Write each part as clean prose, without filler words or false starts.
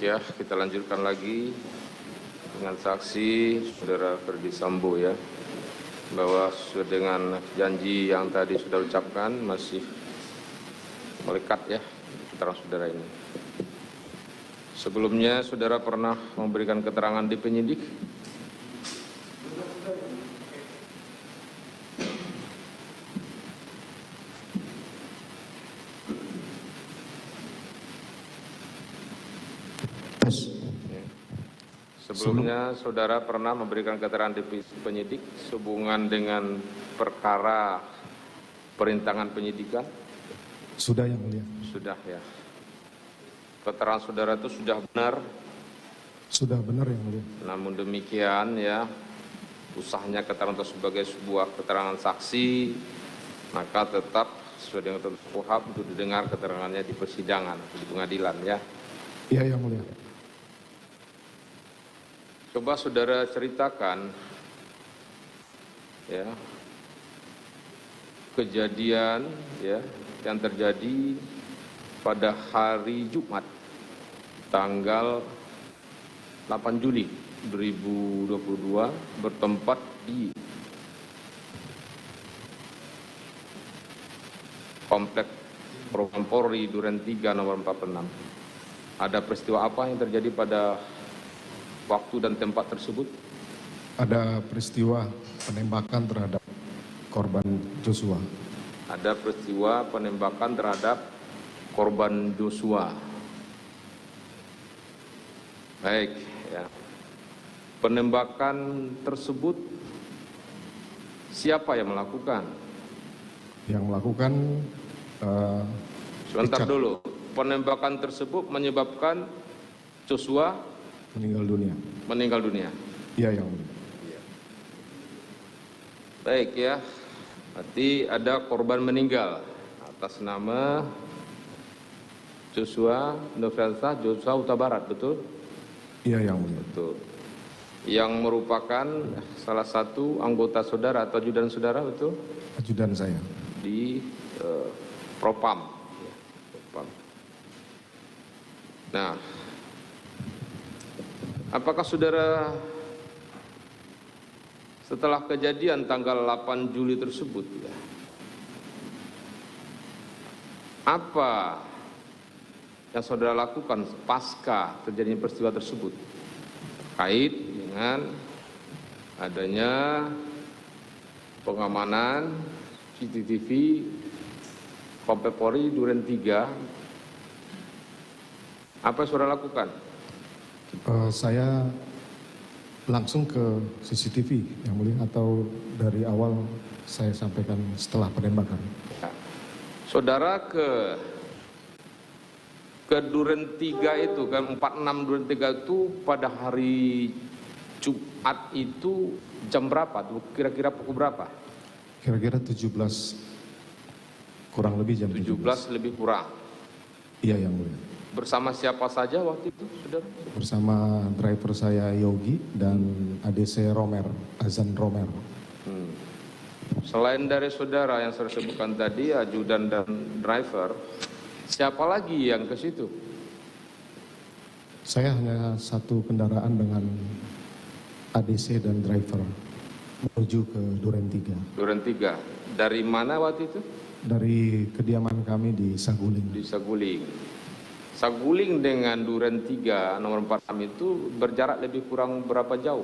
Ya, kita lanjutkan lagi dengan saksi Saudara Ferdy Sambo ya, bahwa sesuai dengan janji yang tadi sudah ucapkan masih melekat ya keterangan saudara ini. Sebelumnya saudara pernah memberikan keterangan di penyidik? Sebelumnya saudara pernah memberikan keterangan di penyidik sehubungan dengan perkara perintangan penyidikan? Sudah yang mulia. Sudah ya. Keterangan saudara itu sudah benar? Sudah benar yang mulia. Namun demikian ya, usahanya keterangan itu sebagai sebuah keterangan saksi, maka tetap sesuai dengan ketentuan KUHP untuk didengar keterangannya di persidangan, di pengadilan ya. Iya yang mulia. Coba saudara ceritakan ya kejadian ya yang terjadi pada hari Jumat tanggal 8 Juli 2022 bertempat di Komplek Propam Polri Duren 3 nomor 46. Ada peristiwa apa yang terjadi pada waktu dan tempat tersebut? Ada peristiwa penembakan terhadap korban Joshua. Ada peristiwa penembakan terhadap korban Joshua. Baik, ya. Penembakan tersebut siapa yang melakukan? Yang melakukan Sebentar dulu. Penembakan tersebut menyebabkan Joshua meninggal dunia. Meninggal dunia. Iya yang mulia. Baik ya. Berarti ada korban meninggal atas nama Joshua Nofriansah Joshua Huta Barat, betul? Iya yang mulia. Betul. Yang merupakan salah satu anggota saudara atau ajudan saudara, betul? Ajudan saya. Di Propam. Ya, Propam. Nah, apakah saudara setelah kejadian tanggal 8 Juli tersebut ya, apa yang saudara lakukan pasca terjadinya peristiwa tersebut terkait dengan adanya pengamanan CCTV Komplek Polri Duren 3? Apa yang saudara lakukan? Saya langsung ke CCTV yang mulia, atau dari awal saya sampaikan setelah penembakan. Ya. Saudara ke Duren 3 itu kan 46 Duren 3 itu pada hari Jumat itu jam berapa? Kira-kira pukul berapa? Kira-kira 17 kurang lebih jam 17 lebih kurang. Iya yang mulia. Bersama siapa saja waktu itu, saudara? Bersama driver saya Yogi dan ADC Romer, Azan Romer. Selain dari saudara yang saya sebutkan tadi, ajudan dan driver, siapa lagi yang ke situ? Saya hanya satu kendaraan dengan ADC dan driver menuju ke Duren 3. Duren 3. Dari mana waktu itu? Dari kediaman kami di Saguling. Di Saguling. Saguling dengan Duren 3 nomor 46 itu berjarak lebih kurang berapa jauh?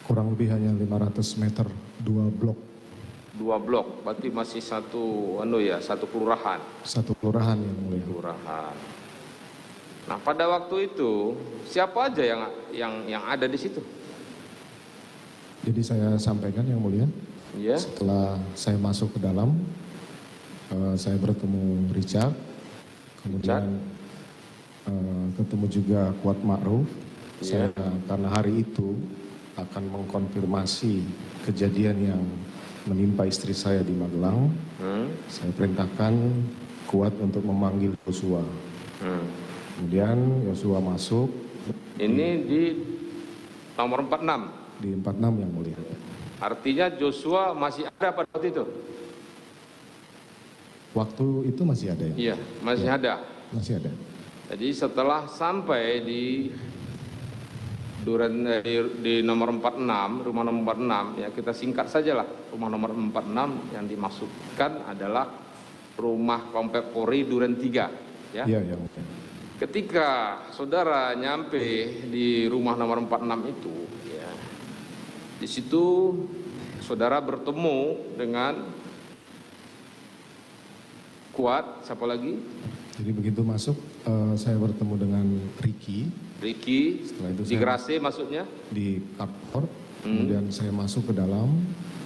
Kurang lebih hanya 500 meter, 2 blok. 2 blok, berarti masih satu kelurahan. Satu kelurahan yang mulia. Kelurahan. Nah, pada waktu itu siapa aja yang ada di situ? Jadi saya sampaikan yang mulia. Ya. Setelah saya masuk ke dalam, saya bertemu Richard, kemudian ketemu juga Kuat Ma'ruf. Yeah. Saya karena hari itu akan mengkonfirmasi kejadian yang menimpa istri saya di Magelang. Saya perintahkan Kuat untuk memanggil Joshua. Kemudian Joshua masuk. Ini di nomor 46. Di 46 yang mulia. Artinya Joshua masih ada pada waktu itu? Waktu itu masih ada ya? Iya, masih ada. Masih ada. Jadi setelah sampai di di nomor 46, rumah nomor 46, ya kita singkat sajalah, rumah nomor 46 yang dimaksudkan adalah rumah Komplek Polri Duren 3, ya. Iya, ya. Ketika saudara nyampe di rumah nomor 46 itu, ya, di situ saudara bertemu dengan Kuat, siapa lagi? Jadi begitu masuk, saya bertemu dengan Ricky. Setelah itu di Grase maksudnya? Di kantor, kemudian saya masuk ke dalam,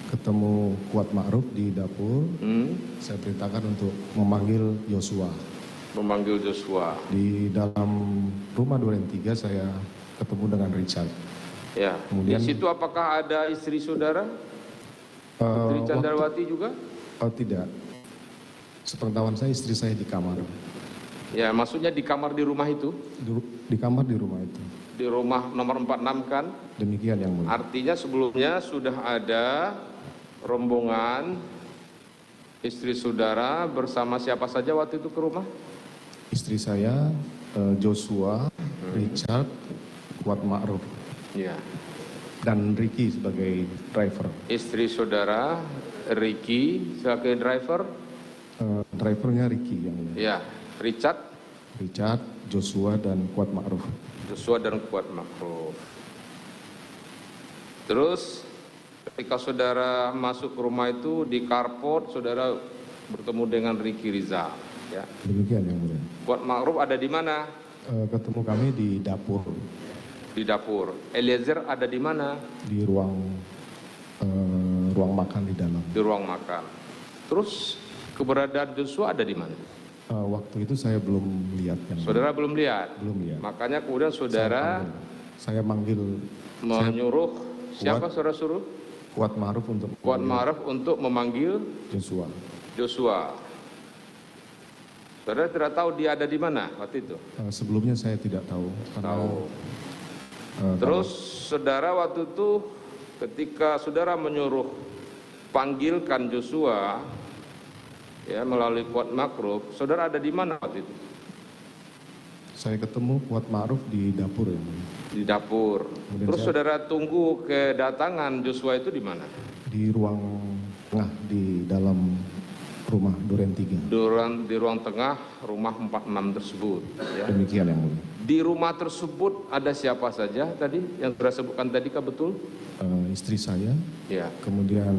ketemu Kuat Ma'ruf di dapur. Saya perintahkan untuk memanggil Joshua. Di dalam rumah Duren 3 saya ketemu dengan Richard. Ya. Kemudian, di situ apakah ada istri saudara? Putri Candrawati juga? Tidak. Sepengetahuan saya istri saya di kamar. Ya, maksudnya di kamar di rumah itu? Di kamar di rumah itu. Di rumah nomor 46 kan? Demikian yang mulia. Artinya sebelumnya sudah ada rombongan istri saudara bersama siapa saja waktu itu ke rumah? Istri saya, Joshua, Richard, Kuat Ma'ruf. Ya. Dan Ricky sebagai driver. Istri saudara, Ricky sebagai driver? Drivernya Ricky yang mulia. Ya. Richard, Joshua, dan Kuat Ma'ruf. Terus ketika saudara masuk ke rumah itu di carport, saudara bertemu dengan Ricky Rizal. Ya. Demikian yang mulia. Kuat Ma'ruf ada di mana? Ketemu kami di dapur. Di dapur. Eliezer ada di mana? Di ruang makan di dalam. Di ruang makan. Terus keberadaan Joshua ada di mana? Waktu itu saya belum lihat. Saudara belum lihat? Belum lihat. Makanya kemudian saudara saya manggil. Menyuruh siapa saudara suruh? Kuat Ma'ruf untuk memanggil Joshua. Saudara tidak tahu dia ada di mana waktu itu? Sebelumnya saya tidak tahu. Terus saudara waktu itu ketika saudara menyuruh panggilkan Joshua, ya, melalui Kuat Ma'ruf, saudara ada di mana waktu itu? Saya ketemu Kuat Ma'ruf di dapur ya. Di dapur. Kemudian terus saudara tunggu kedatangan Joshua itu di mana? Di ruang tengah di dalam rumah Duren 3. Di ruang tengah rumah 46 tersebut. Ya. Demikian yang mulia. Di rumah tersebut ada siapa saja tadi yang saudara sebutkan tadi, kah betul? Istri saya. Ya. Kemudian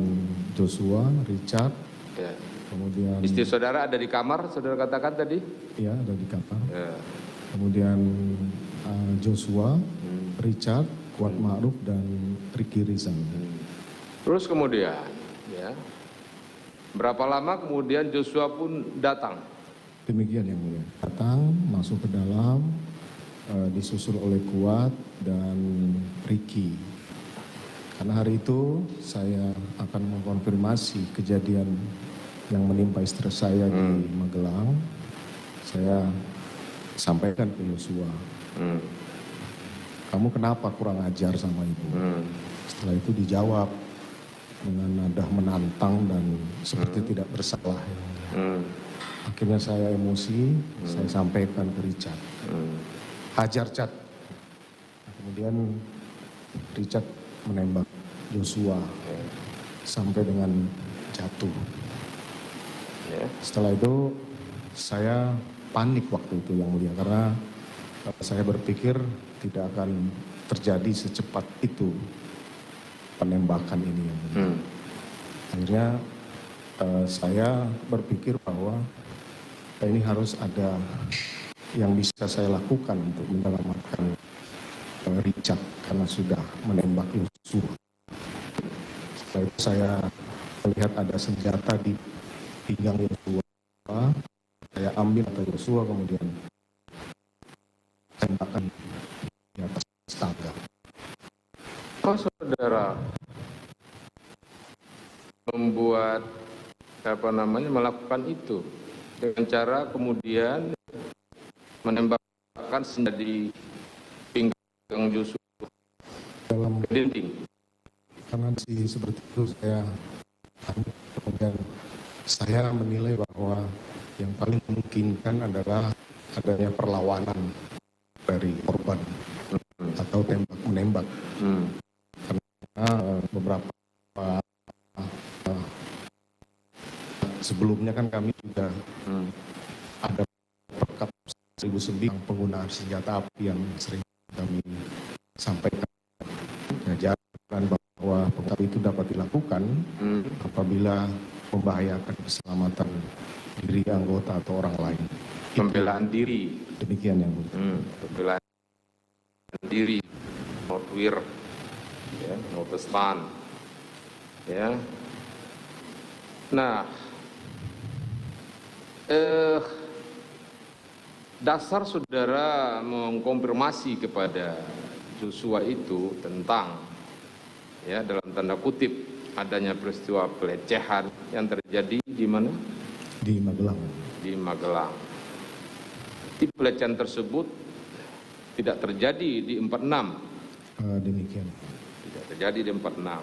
Joshua, Richard. Ya. Kemudian istri saudara ada di kamar, saudara katakan tadi? Iya, ada di kamar. Ya. Kemudian Joshua, Richard, Kuat Ma'ruf, dan Ricky Rizal. Terus kemudian, ya, berapa lama kemudian Joshua pun datang? Demikian yang mulia. Datang, masuk ke dalam, disusul oleh Kuat dan Ricky. Karena hari itu saya akan mengkonfirmasi kejadian yang menimpa istri saya di Magelang. Saya sampaikan ke Joshua, kamu kenapa kurang ajar sama ibu? Setelah itu dijawab dengan nada menantang dan seperti tidak bersalah. Akhirnya saya emosi, saya sampaikan ke Richard, hajar Cat. Kemudian Richard menembak Joshua sampai dengan jatuh. Setelah itu saya panik waktu itu yang mulia, karena saya berpikir tidak akan terjadi secepat itu penembakan ini yang mulia. Akhirnya saya berpikir bahwa ini harus ada yang bisa saya lakukan untuk menyelamatkan Richard karena sudah menembak Joshua. Setelah itu saya melihat ada senjata di pinggang Joshua. Saya ambil atau Joshua, kemudian tembakan di atas tangga. Oh, saudara membuat melakukan itu dengan cara kemudian menembakkan senjata di pinggang Joshua Dalam ke dinding. karena seperti itu kemudian saya menilai bahwa yang paling memungkinkan adalah adanya perlawanan dari korban atau tembak menembak. Karena beberapa sebelumnya kan kami juga ada perkap 1009 penggunaan senjata api yang sering kami sampaikan. Ajaran bahwa perkap itu dapat dilakukan apabila membahayakan keselamatan diri anggota atau orang lain. Pembelaan diri. Demikian yang mulia. Pembelaan diri, notwir, ya, notestan, ya. Nah, dasar saudara mengkonfirmasi kepada Joshua itu tentang, ya, dalam tanda kutip adanya peristiwa pelecehan yang terjadi di mana? Di Magelang. Di Magelang. Di pelecehan tersebut tidak terjadi di 46. Demikian. Tidak terjadi di 46.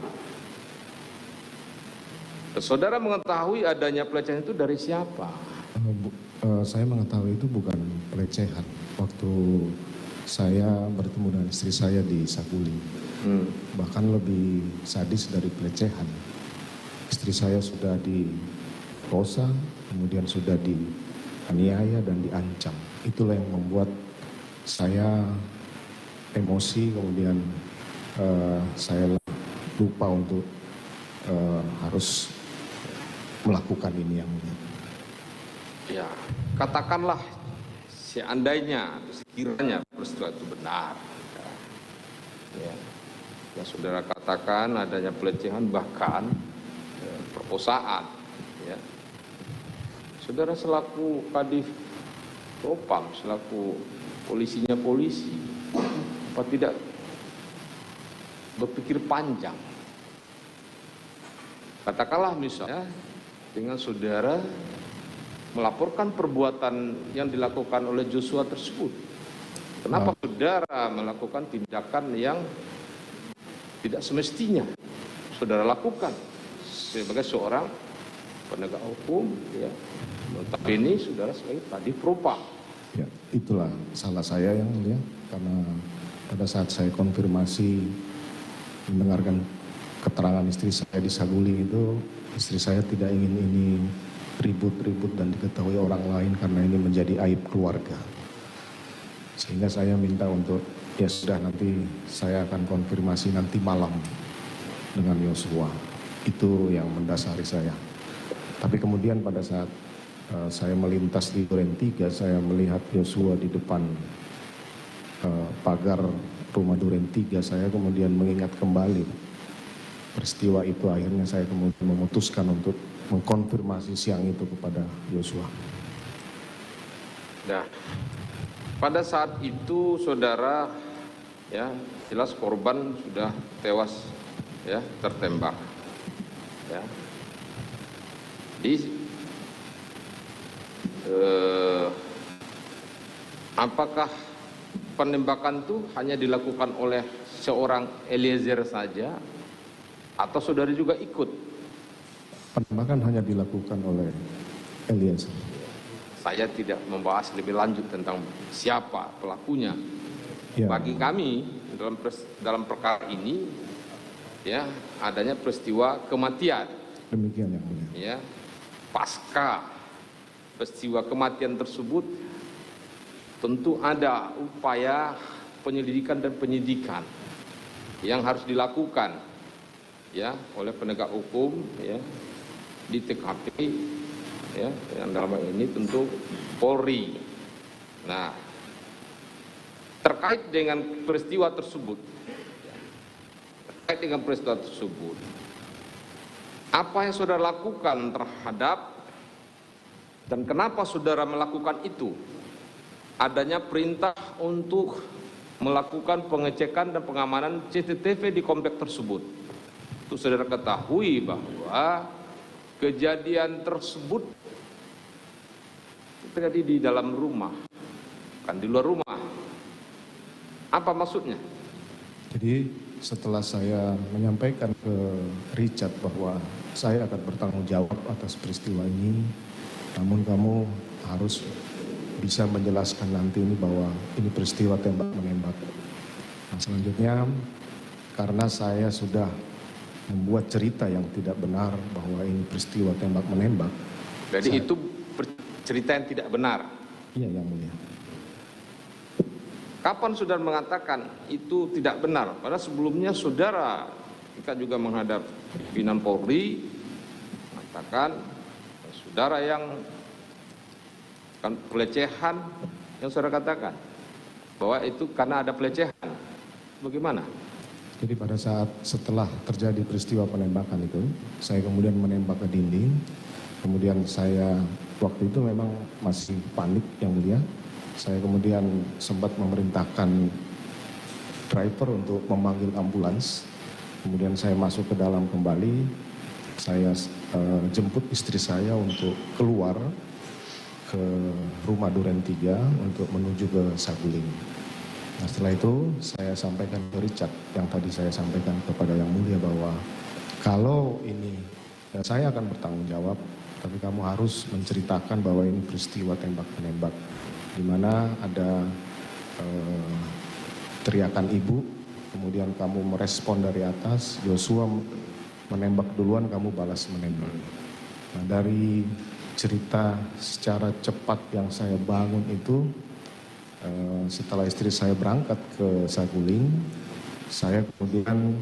Saudara mengetahui adanya pelecehan itu dari siapa? Saya mengetahui itu bukan pelecehan. Waktu saya bertemu dengan istri saya di Saguling, bahkan lebih sadis dari pelecehan. Istri saya sudah diperkosa, kemudian sudah dianiaya dan diancam. Itulah yang membuat saya emosi, kemudian saya lupa untuk harus melakukan ini yang mulia. Ya, katakanlah seandainya, sekiranya peristiwa itu benar. Ya, yang saudara katakan adanya pelecehan bahkan perkosaan. Ya. Saudara selaku Kadif Propam, selaku polisinya polisi, apa tidak berpikir panjang? Katakanlah misalnya dengan saudara melaporkan perbuatan yang dilakukan oleh Joshua tersebut. Kenapa saudara melakukan tindakan yang tidak semestinya saudara lakukan sebagai seorang penegak hukum, ya, notabene saudara sebagai Kadif Propam. Ya, itulah salah saya yang mulia, karena pada saat saya konfirmasi mendengarkan keterangan istri saya di Saguling itu, istri saya tidak ingin ini ribut-ribut dan diketahui orang lain karena ini menjadi aib keluarga. Sehingga saya minta untuk, ya sudah, nanti saya akan konfirmasi nanti malam dengan Yosua. Itu yang mendasari saya. Tapi kemudian pada saat saya melintas di Duren 3, saya melihat Yosua di depan pagar rumah Duren 3, saya kemudian mengingat kembali peristiwa itu. Akhirnya saya kemudian memutuskan untuk mengkonfirmasi siang itu kepada Yosua. Nah, pada saat itu saudara, ya, jelas korban sudah tewas, ya, tertembak. Ya. Apakah penembakan itu hanya dilakukan oleh seorang Eliezer saja atau saudara juga ikut? Penembakan hanya dilakukan oleh Eliezer. Saya tidak membahas lebih lanjut tentang siapa pelakunya. Ya. Bagi kami dalam perkara ini, ya, adanya peristiwa kematian. Demikian yang mulia. Ya, pasca peristiwa kematian tersebut tentu ada upaya penyelidikan dan penyidikan yang harus dilakukan, ya, oleh penegak hukum, ya, di TKP, ya, yang dalam hal ini tentu Polri. Nah, terkait dengan peristiwa tersebut, apa yang saudara lakukan terhadap dan kenapa saudara melakukan itu? Adanya perintah untuk melakukan pengecekan dan pengamanan CCTV di komplek tersebut. Itu saudara ketahui bahwa kejadian tersebut terjadi di dalam rumah, kan di luar rumah. Apa maksudnya? Jadi setelah saya menyampaikan ke Richard bahwa saya akan bertanggung jawab atas peristiwa ini, namun kamu harus bisa menjelaskan nanti ini bahwa ini peristiwa tembak-menembak. Nah, selanjutnya karena saya sudah membuat cerita yang tidak benar bahwa ini peristiwa tembak-menembak. Jadi itu cerita yang tidak benar? Iya, Yang Mulia. Kapan saudara mengatakan itu tidak benar? Padahal sebelumnya saudara, kita juga menghadap pimpinan Polri, mengatakan saudara yang kan pelecehan yang saudara katakan bahwa itu karena ada pelecehan. Bagaimana? Jadi pada saat setelah terjadi peristiwa penembakan itu, saya kemudian menembak ke dinding. Kemudian saya waktu itu memang masih panik, Yang Mulia. Saya kemudian sempat memerintahkan driver untuk memanggil ambulans. Kemudian saya masuk ke dalam kembali. Saya jemput istri saya untuk keluar ke rumah Duren 3 untuk menuju ke Saguling. Nah, setelah itu saya sampaikan ke Richard yang tadi saya sampaikan kepada Yang Mulia bahwa kalau ini ya saya akan bertanggung jawab, tapi kamu harus menceritakan bahwa ini peristiwa tembak-menembak di mana ada teriakan ibu, kemudian kamu merespon dari atas, Joshua menembak duluan, kamu balas menembak. Nah, dari cerita secara cepat yang saya bangun itu, setelah istri saya berangkat ke Saguling, saya kemudian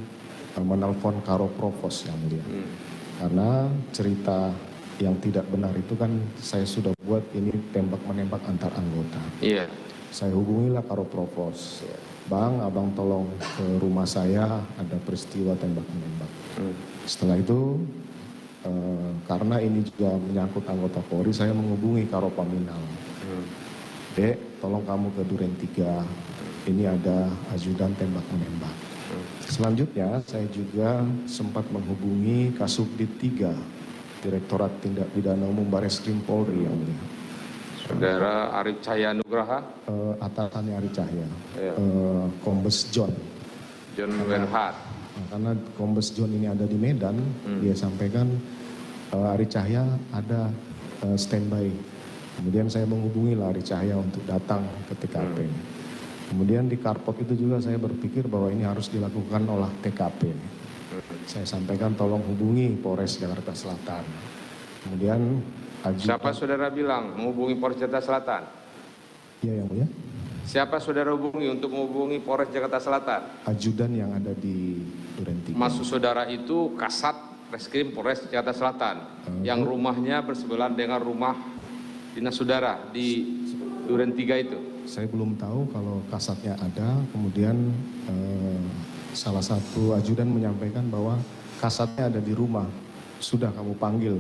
menelpon Karo Provos, Yang Mulia. Karena cerita yang tidak benar itu kan saya sudah buat ini tembak-menembak antar anggota. Iya. Saya hubungilah Karo Provos. Bang, abang tolong ke rumah saya, ada peristiwa tembak-menembak. Setelah itu, karena ini juga menyangkut anggota Polri, saya menghubungi Karo Paminal. Dek, tolong kamu ke Duren 3, ini ada ajudan tembak-menembak. Selanjutnya, saya juga sempat menghubungi Kasubdit 3, Direktorat Tindak Pidana Umum Barreskrim Polri, Yang Mulia. Saudara Arif Cahya Nugraha, atasannya Ari Cahya, Iya. Kombes John. John Wenhart. Karena Kombes John ini ada di Medan, dia sampaikan Ari Cahya ada standby. Kemudian saya menghubungi Ari Cahya untuk datang ke TKP. Kemudian di Karpot itu juga saya berpikir bahwa ini harus dilakukan olah TKP. Saya sampaikan tolong hubungi Polres Jakarta Selatan. Kemudian Siapa saudara bilang menghubungi Polres Jakarta Selatan? Iya, Yang Mulia. Siapa saudara hubungi untuk menghubungi Polres Jakarta Selatan? Ajudan yang ada di Duren 3. Maksud saudara itu Kasat Reskrim Polres Jakarta Selatan yang rumahnya bersebelahan dengan rumah dinas saudara di Duren 3 itu? Saya belum tahu kalau kasatnya ada, kemudian salah satu ajudan menyampaikan bahwa kasatnya ada di rumah, sudah kamu panggil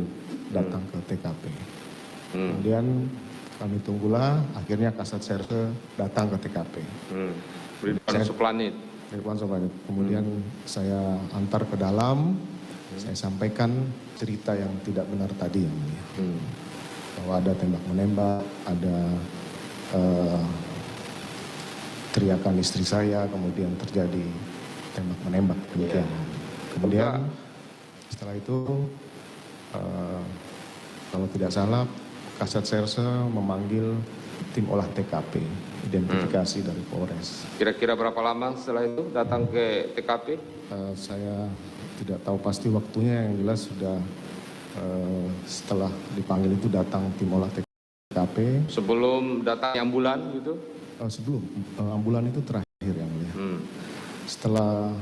datang ke TKP. Kemudian kami tunggulah, akhirnya Kasat Serse datang ke TKP. Ridwan Suplanit. Kemudian saya antar ke dalam, saya sampaikan cerita yang tidak benar tadi, Yang Mulia. Bahwa ada tembak-menembak, ada teriakan istri saya, kemudian terjadi tembak-menembak. Kemudian setelah itu, kalau tidak salah, Kasat Serse memanggil tim olah TKP, identifikasi dari Polres. Kira-kira berapa lama setelah itu datang ke TKP? Saya tidak tahu pasti waktunya, yang jelas sudah setelah dipanggil itu datang tim olah TKP. Sebelum datang ambulan gitu? Sebelum ambulan itu terakhir, Yang Mulia. Setelah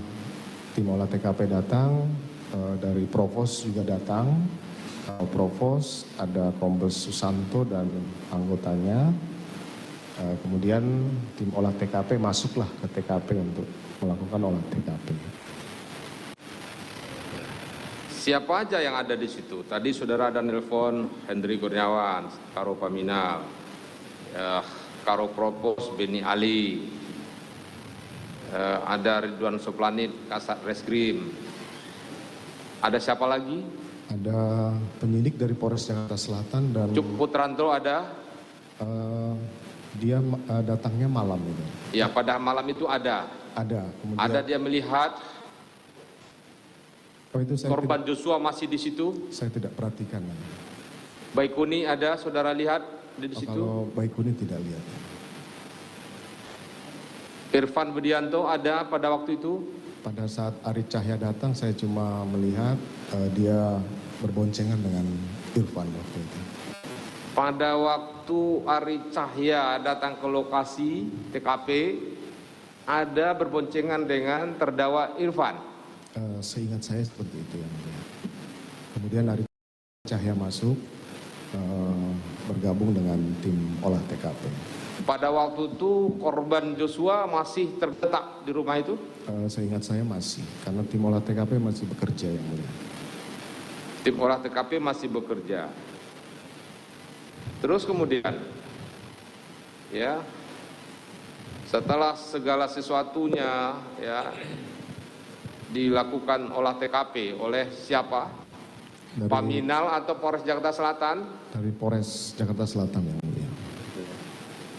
tim olah TKP datang, dari Provos juga datang. Provos ada Kombes Susanto dan anggotanya. Kemudian tim olah TKP masuklah ke TKP untuk melakukan olah TKP. Siapa aja yang ada di situ? Tadi saudara ada nelpon Hendri Kurniawan, Karo Paminal, Karo Provos Beni Ali, ada Ridwan Suplanit, Kasat Reskrim. Ada siapa lagi? Ada penyidik dari Polres Jakarta Selatan dan Cuk Putranto ada? Dia datangnya malam itu. Ya, pada malam itu ada. Ada. Kemudian, Ada dia melihat itu saya korban Joshua masih di situ. saya tidak perhatikan. Baikuni ada, saudara lihat? di situ? Kalau Baikuni tidak lihat. Irfan Widianto ada pada waktu itu? Pada saat Ari Cahya datang, saya cuma melihat dia berboncengan dengan Irfan waktu itu. Pada waktu Ari Cahya datang ke lokasi TKP, ada berboncengan dengan terdakwa Irfan? Seingat saya seperti itu yang mulia. Kemudian Ari Cahya masuk bergabung dengan tim olah TKP. Pada waktu itu korban Joshua masih terletak di rumah itu? Seingat saya masih, karena tim olah TKP masih bekerja yang mulia. Tim olah TKP masih bekerja. Terus kemudian, ya, setelah segala sesuatunya, ya, dilakukan olah TKP oleh siapa? Paminal atau Polres Jakarta Selatan? Dari Polres Jakarta Selatan yang mulia.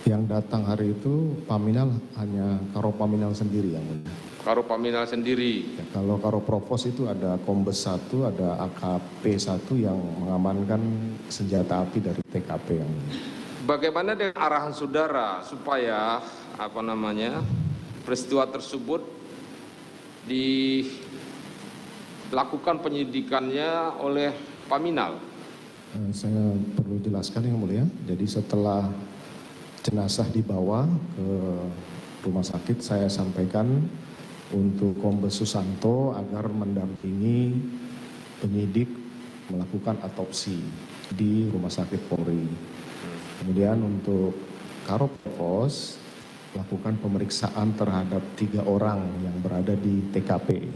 Yang datang hari itu Paminal hanya Karo Paminal sendiri yang mulia. Karo Paminal sendiri. Ya, kalau Karo Provos itu ada Kombes 1, ada AKP 1 yang mengamankan senjata api dari TKP yang mulia. Bagaimana dengan arahan saudara supaya peristiwa tersebut dilakukan penyidikannya oleh Paminal? Saya perlu jelaskan yang mulia. Jadi setelah jenazah dibawa ke rumah sakit, saya sampaikan untuk Kombes Susanto agar mendampingi penyidik melakukan autopsi di rumah sakit Polri. Kemudian untuk Karo Provos lakukan pemeriksaan terhadap 3 orang yang berada di TKP.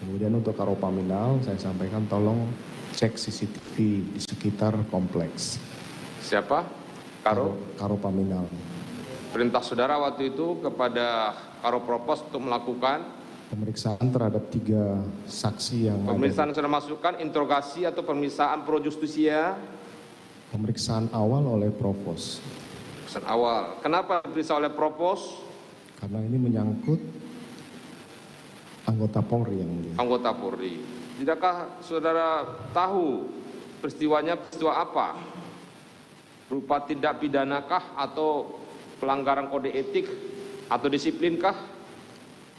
Kemudian untuk Karo Paminal saya sampaikan tolong cek CCTV di sekitar kompleks. Siapa? Karo Paminal. Perintah saudara waktu itu kepada Karo Propos untuk melakukan pemeriksaan terhadap 3 saksi yang pemeriksaan sudah masukkan, interogasi atau pemeriksaan pro justisia? Pemeriksaan awal oleh Provos. Pemeriksaan awal. Kenapa diperiksa oleh Propos? Karena ini menyangkut anggota Polri yang mulia. Anggota Polri. Tidakkah saudara tahu peristiwanya peristiwa apa? Berupa tindak pidanakah atau pelanggaran kode etik atau disiplinkah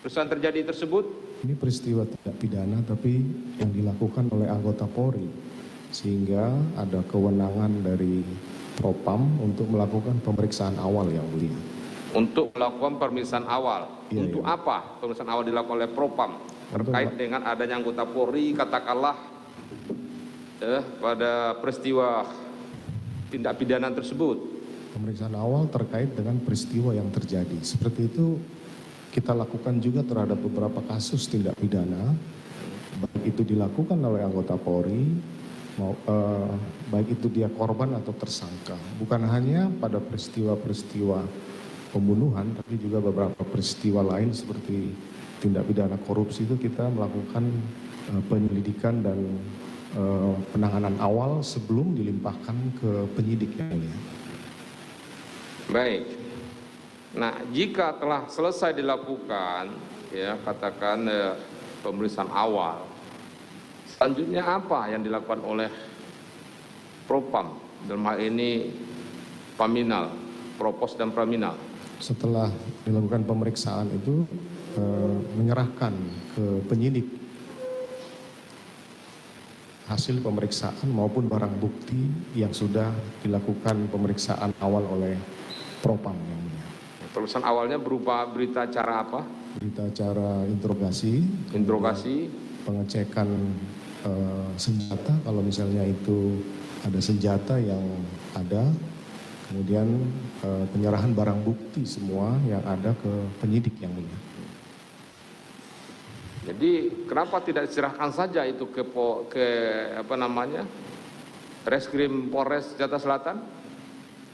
peristiwa yang terjadi tersebut? Ini peristiwa tidak pidana tapi yang dilakukan oleh anggota Polri, sehingga ada kewenangan dari Propam untuk melakukan pemeriksaan awal yang mulia. Untuk melakukan pemeriksaan awal. Iya, Untuk iya. apa pemeriksaan awal dilakukan oleh Propam terkait dengan adanya anggota Polri katakanlah pada peristiwa tindak pidana tersebut? Pemeriksaan awal terkait dengan peristiwa yang terjadi. Seperti itu kita lakukan juga terhadap beberapa kasus tindak pidana, baik itu dilakukan oleh anggota Polri, baik itu dia korban atau tersangka. Bukan hanya pada peristiwa-peristiwa pembunuhan, tapi juga beberapa peristiwa lain seperti tindak pidana korupsi itu kita melakukan penyelidikan dan penanganan awal sebelum dilimpahkan ke penyidik yang mulia. Baik. Nah, jika telah selesai dilakukan, ya katakan pemeriksaan awal, selanjutnya apa yang dilakukan oleh Propam dalam hal ini Paminal, Propos dan Paminal? Setelah dilakukan pemeriksaan itu menyerahkan ke penyidik hasil pemeriksaan maupun barang bukti yang sudah dilakukan pemeriksaan awal oleh Propam yang mulia. Pemeriksaan awalnya berupa berita acara apa? Berita acara interogasi, pengecekan senjata kalau misalnya itu ada senjata yang ada, kemudian penyerahan barang bukti semua yang ada ke penyidik yang mulia. Jadi kenapa tidak diserahkan saja itu ke Reskrim Polres Jakarta Selatan?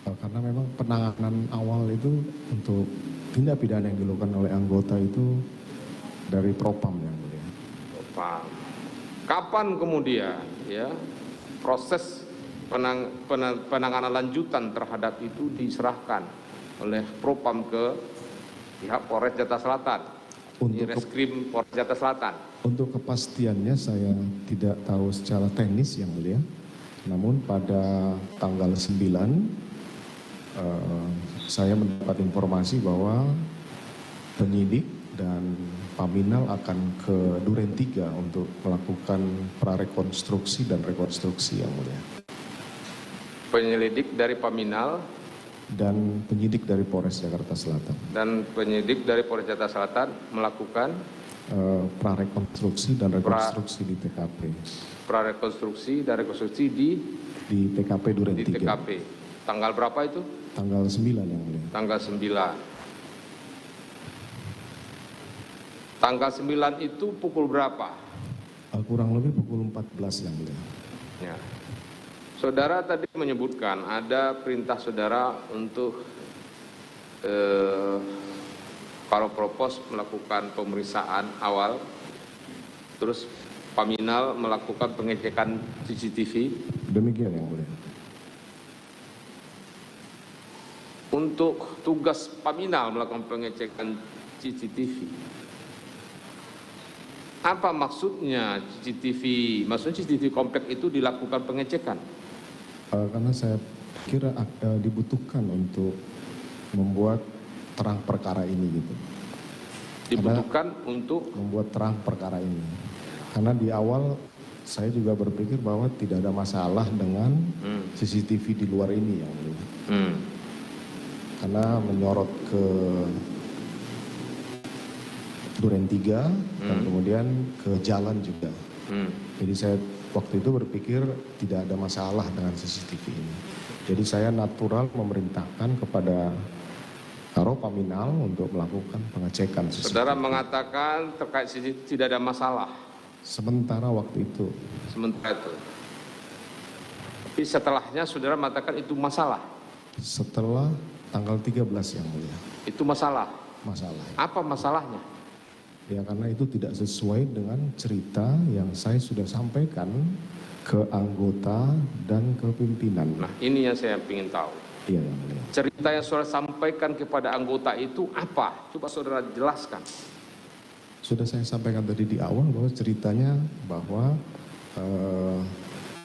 Karena memang penanganan awal itu untuk tindak pidana yang dilakukan oleh anggota itu dari Propam yang mulia. Propam. Kapan kemudian ya proses penanganan lanjutan terhadap itu diserahkan oleh Propam ke pihak Polres Jakarta Selatan? Di Reskrim Polres Jakarta Selatan. Untuk kepastiannya saya tidak tahu secara teknis yang mulia. Namun pada tanggal 9 saya mendapat informasi bahwa penyidik dan Paminal akan ke Duren 3 untuk melakukan prarekonstruksi dan rekonstruksi yang mulia. Penyelidik dari Paminal Dan penyidik dari Polres Jakarta Selatan. dan penyidik dari Polres Jakarta Selatan melakukan prarekonstruksi dan rekonstruksi di TKP. prarekonstruksi dan rekonstruksi di TKP Duren 3. TKP. Tanggal berapa itu? Tanggal 9 yang mulia. Tanggal 9. Tanggal 9 itu pukul berapa? Kurang lebih pukul 14 yang mulia. Ya. Saudara tadi menyebutkan ada perintah saudara untuk Karo Propos melakukan pemeriksaan awal, terus Paminal melakukan pengecekan CCTV. Demikian yang mulia. Untuk tugas Paminal melakukan pengecekan CCTV, apa maksudnya CCTV? Maksudnya CCTV komplek itu dilakukan pengecekan? Karena saya kira dibutuhkan untuk membuat terang perkara ini gitu. Dibutuhkan untuk membuat terang perkara ini. Karena di awal saya juga berpikir bahwa tidak ada masalah dengan CCTV di luar ini yang mulia. Karena menyorot ke Duren 3 dan kemudian ke jalan juga. Jadi saya waktu itu berpikir tidak ada masalah dengan CCTV ini. Jadi saya natural memerintahkan kepada Karo Paminal untuk melakukan pengecekan CCTV. Saudara mengatakan terkait CCTV tidak ada masalah. Sementara waktu itu. Sementara itu. Tapi setelahnya saudara mengatakan itu masalah. Setelah tanggal 13 yang mulia. Itu masalah. Masalah. Apa masalahnya? Ya karena itu tidak sesuai dengan cerita yang saya sudah sampaikan ke anggota dan ke pimpinan. Nah ini yang saya ingin tahu. Iya yang mulia. Cerita yang saudara sampaikan kepada anggota itu apa? Coba saudara jelaskan. Sudah saya sampaikan tadi di awal bahwa ceritanya bahwa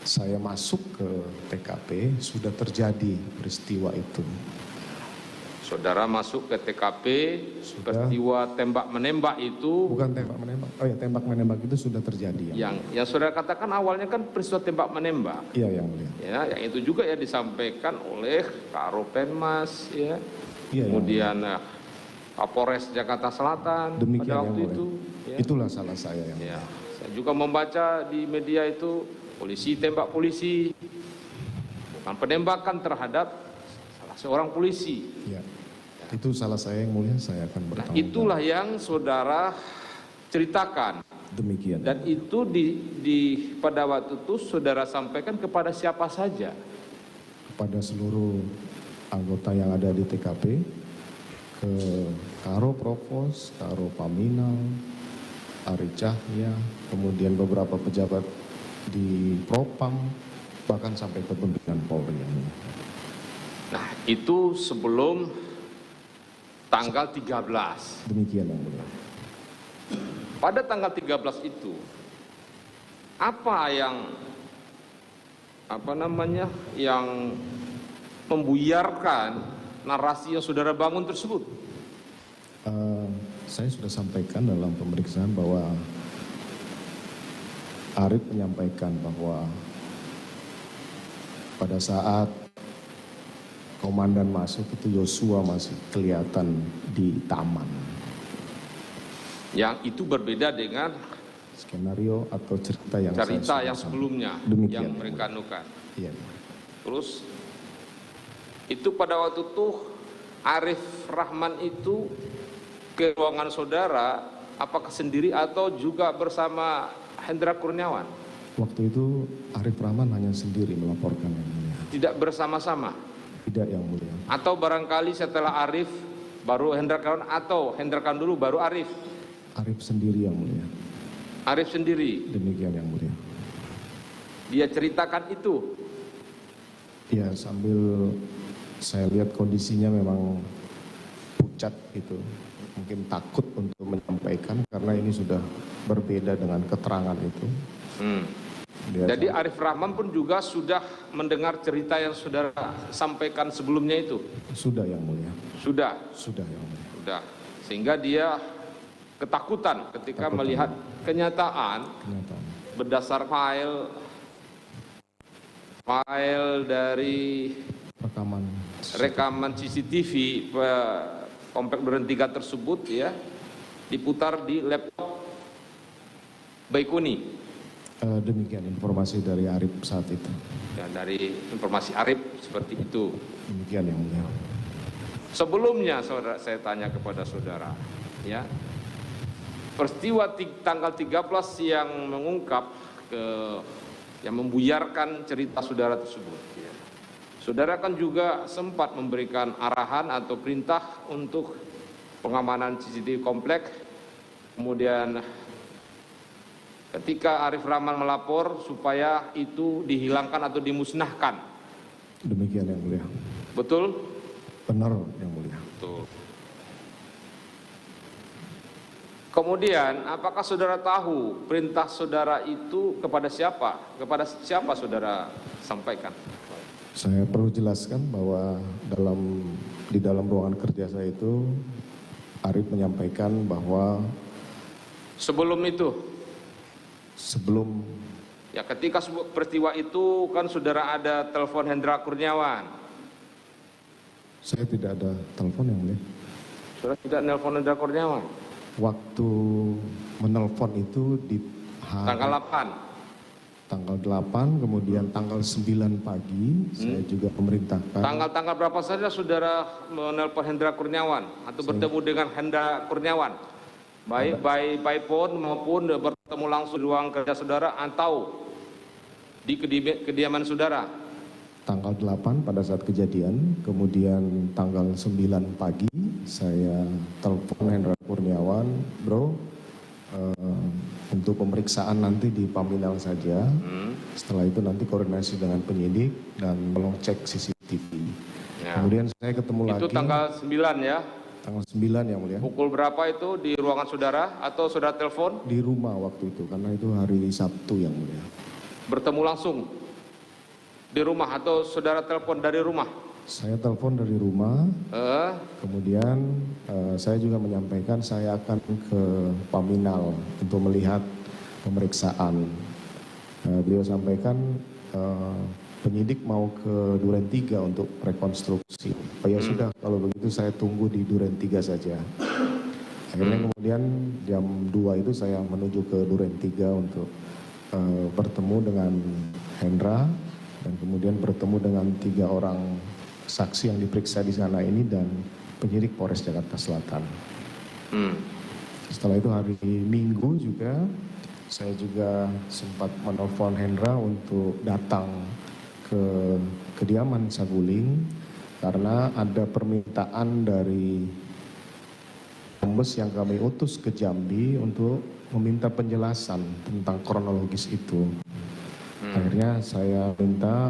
saya masuk ke TKP sudah terjadi peristiwa itu. Saudara masuk ke TKP, peristiwa tembak menembak itu. Bukan tembak menembak. Oh ya, tembak menembak itu sudah terjadi. Yang saudara katakan awalnya kan peristiwa tembak menembak. Iya yang mulia. Ya, yang itu juga ya disampaikan oleh Karo Penmas, ya. Iya, Kemudian Kapolres Jakarta Selatan. Demikian pada waktu yang itu. Ya. Itulah salah saya yang ya. Saya juga membaca di media itu polisi tembak polisi, bukan penembakan terhadap salah seorang polisi. Ya. Itu salah saya yang mulia, saya akan bertanggung jawab. Nah, itulah yang saudara ceritakan. Demikian. Dan itu pada waktu itu saudara sampaikan kepada siapa saja? Kepada seluruh anggota yang ada di TKP, ke Karo Propos, Karo Paminal, Ari Cahya, kemudian beberapa pejabat di Propam, bahkan sampai ke pimpinan Polri. Nah, itu sebelum tanggal 13. Demikian yang mulia. Pada tanggal 13 itu, apa yang membuyarkan narasi yang saudara bangun tersebut? Saya sudah sampaikan dalam pemeriksaan bahwa Arif menyampaikan bahwa pada saat komandan masuk itu Yosua masih kelihatan di taman. Yang itu berbeda dengan skenario atau cerita yang sebelumnya. Demikian, yang mereka anukan. Iya. Terus itu pada waktu itu Arif Rahman itu ke ruangan saudara apakah sendiri atau juga bersama Hendra Kurniawan? Waktu itu Arif Rahman hanya sendiri melaporkan yang mulia. Tidak bersama-sama? Tidak yang mulia. Atau barangkali setelah Arif baru Hendra Kurniawan atau Hendra Kurniawan dulu baru Arif? Arif sendiri yang mulia. Arif sendiri? Demikian yang mulia. Dia ceritakan itu? Ya sambil saya lihat kondisinya memang pucat gitu. Mungkin takut untuk menyampaikan karena ini sudah berbeda dengan keterangan itu. Jadi Arif Rahman pun juga sudah mendengar cerita yang saudara sampaikan sebelumnya itu? Sudah yang mulia. Sudah? Sudah yang mulia. Sudah. Sehingga dia ketakutan ketika melihat kenyataan berdasar file dari rekaman CCTV komplek Duren 3 tersebut ya, diputar di laptop Baikuni. Demikian informasi dari Arif saat itu. Ya, dari informasi Arif seperti itu. Demikian yang mulia. Sebelumnya saudara, saya tanya kepada saudara, ya, peristiwa tanggal 13 yang mengungkap yang membuyarkan cerita saudara tersebut. Ya. Saudara kan juga sempat memberikan arahan atau perintah untuk pengamanan CCTV komplek. Kemudian ketika Arif Rahman melapor supaya itu dihilangkan atau dimusnahkan. Demikian yang mulia. Betul? Benar yang mulia. Betul. Kemudian, apakah saudara tahu perintah saudara itu kepada siapa? Kepada siapa saudara sampaikan? Saya perlu jelaskan bahwa di dalam ruangan kerja saya itu, Arif menyampaikan bahwa sebelum itu, ya, ketika peristiwa itu kan saudara ada telepon Hendra Kurniawan. Saya tidak ada telepon yang mulia. Saudara tidak nelpon Hendra Kurniawan? Waktu menelpon itu di tanggal 8. Tanggal 8, kemudian tanggal 9 pagi, saya juga memerintahkan. Tanggal berapa saja saudara menelpon Hendra Kurniawan atau bertemu dengan Hendra Kurniawan? Baik by phone maupun bertemu langsung di ruang kerja saudara atau di kediaman saudara? Tanggal 8 pada saat kejadian, kemudian tanggal 9 pagi saya telepon Hendra Kurniawan, bro, untuk pemeriksaan nanti di Paminal saja. Setelah itu nanti koordinasi dengan penyidik dan tolong cek CCTV. Ya. Kemudian saya ketemu lagi. Itu tanggal 9 ya? Tanggal 9 yang mulia. Pukul berapa itu di ruangan saudara atau saudara telepon? Di rumah waktu itu, karena itu hari Sabtu yang mulia. Bertemu langsung di rumah atau saudara telepon dari rumah? Saya telepon dari rumah. Kemudian saya juga menyampaikan saya akan ke Paminal untuk melihat pemeriksaan. Beliau sampaikan penyidik mau ke Duren 3 untuk rekonstruksi. Ya sudah, kalau begitu saya tunggu di Duren 3 saja. Akhirnya kemudian jam 2 itu saya menuju ke Duren 3 untuk bertemu dengan Hendra dan kemudian bertemu dengan 3 orang saksi yang diperiksa di sana ini dan penyidik Polres Jakarta Selatan. Setelah itu hari Minggu juga saya juga sempat menelpon Hendra untuk datang ke kediaman Saguling karena ada permintaan dari Kombes yang kami utus ke Jambi untuk meminta penjelasan tentang kronologis itu. Akhirnya saya minta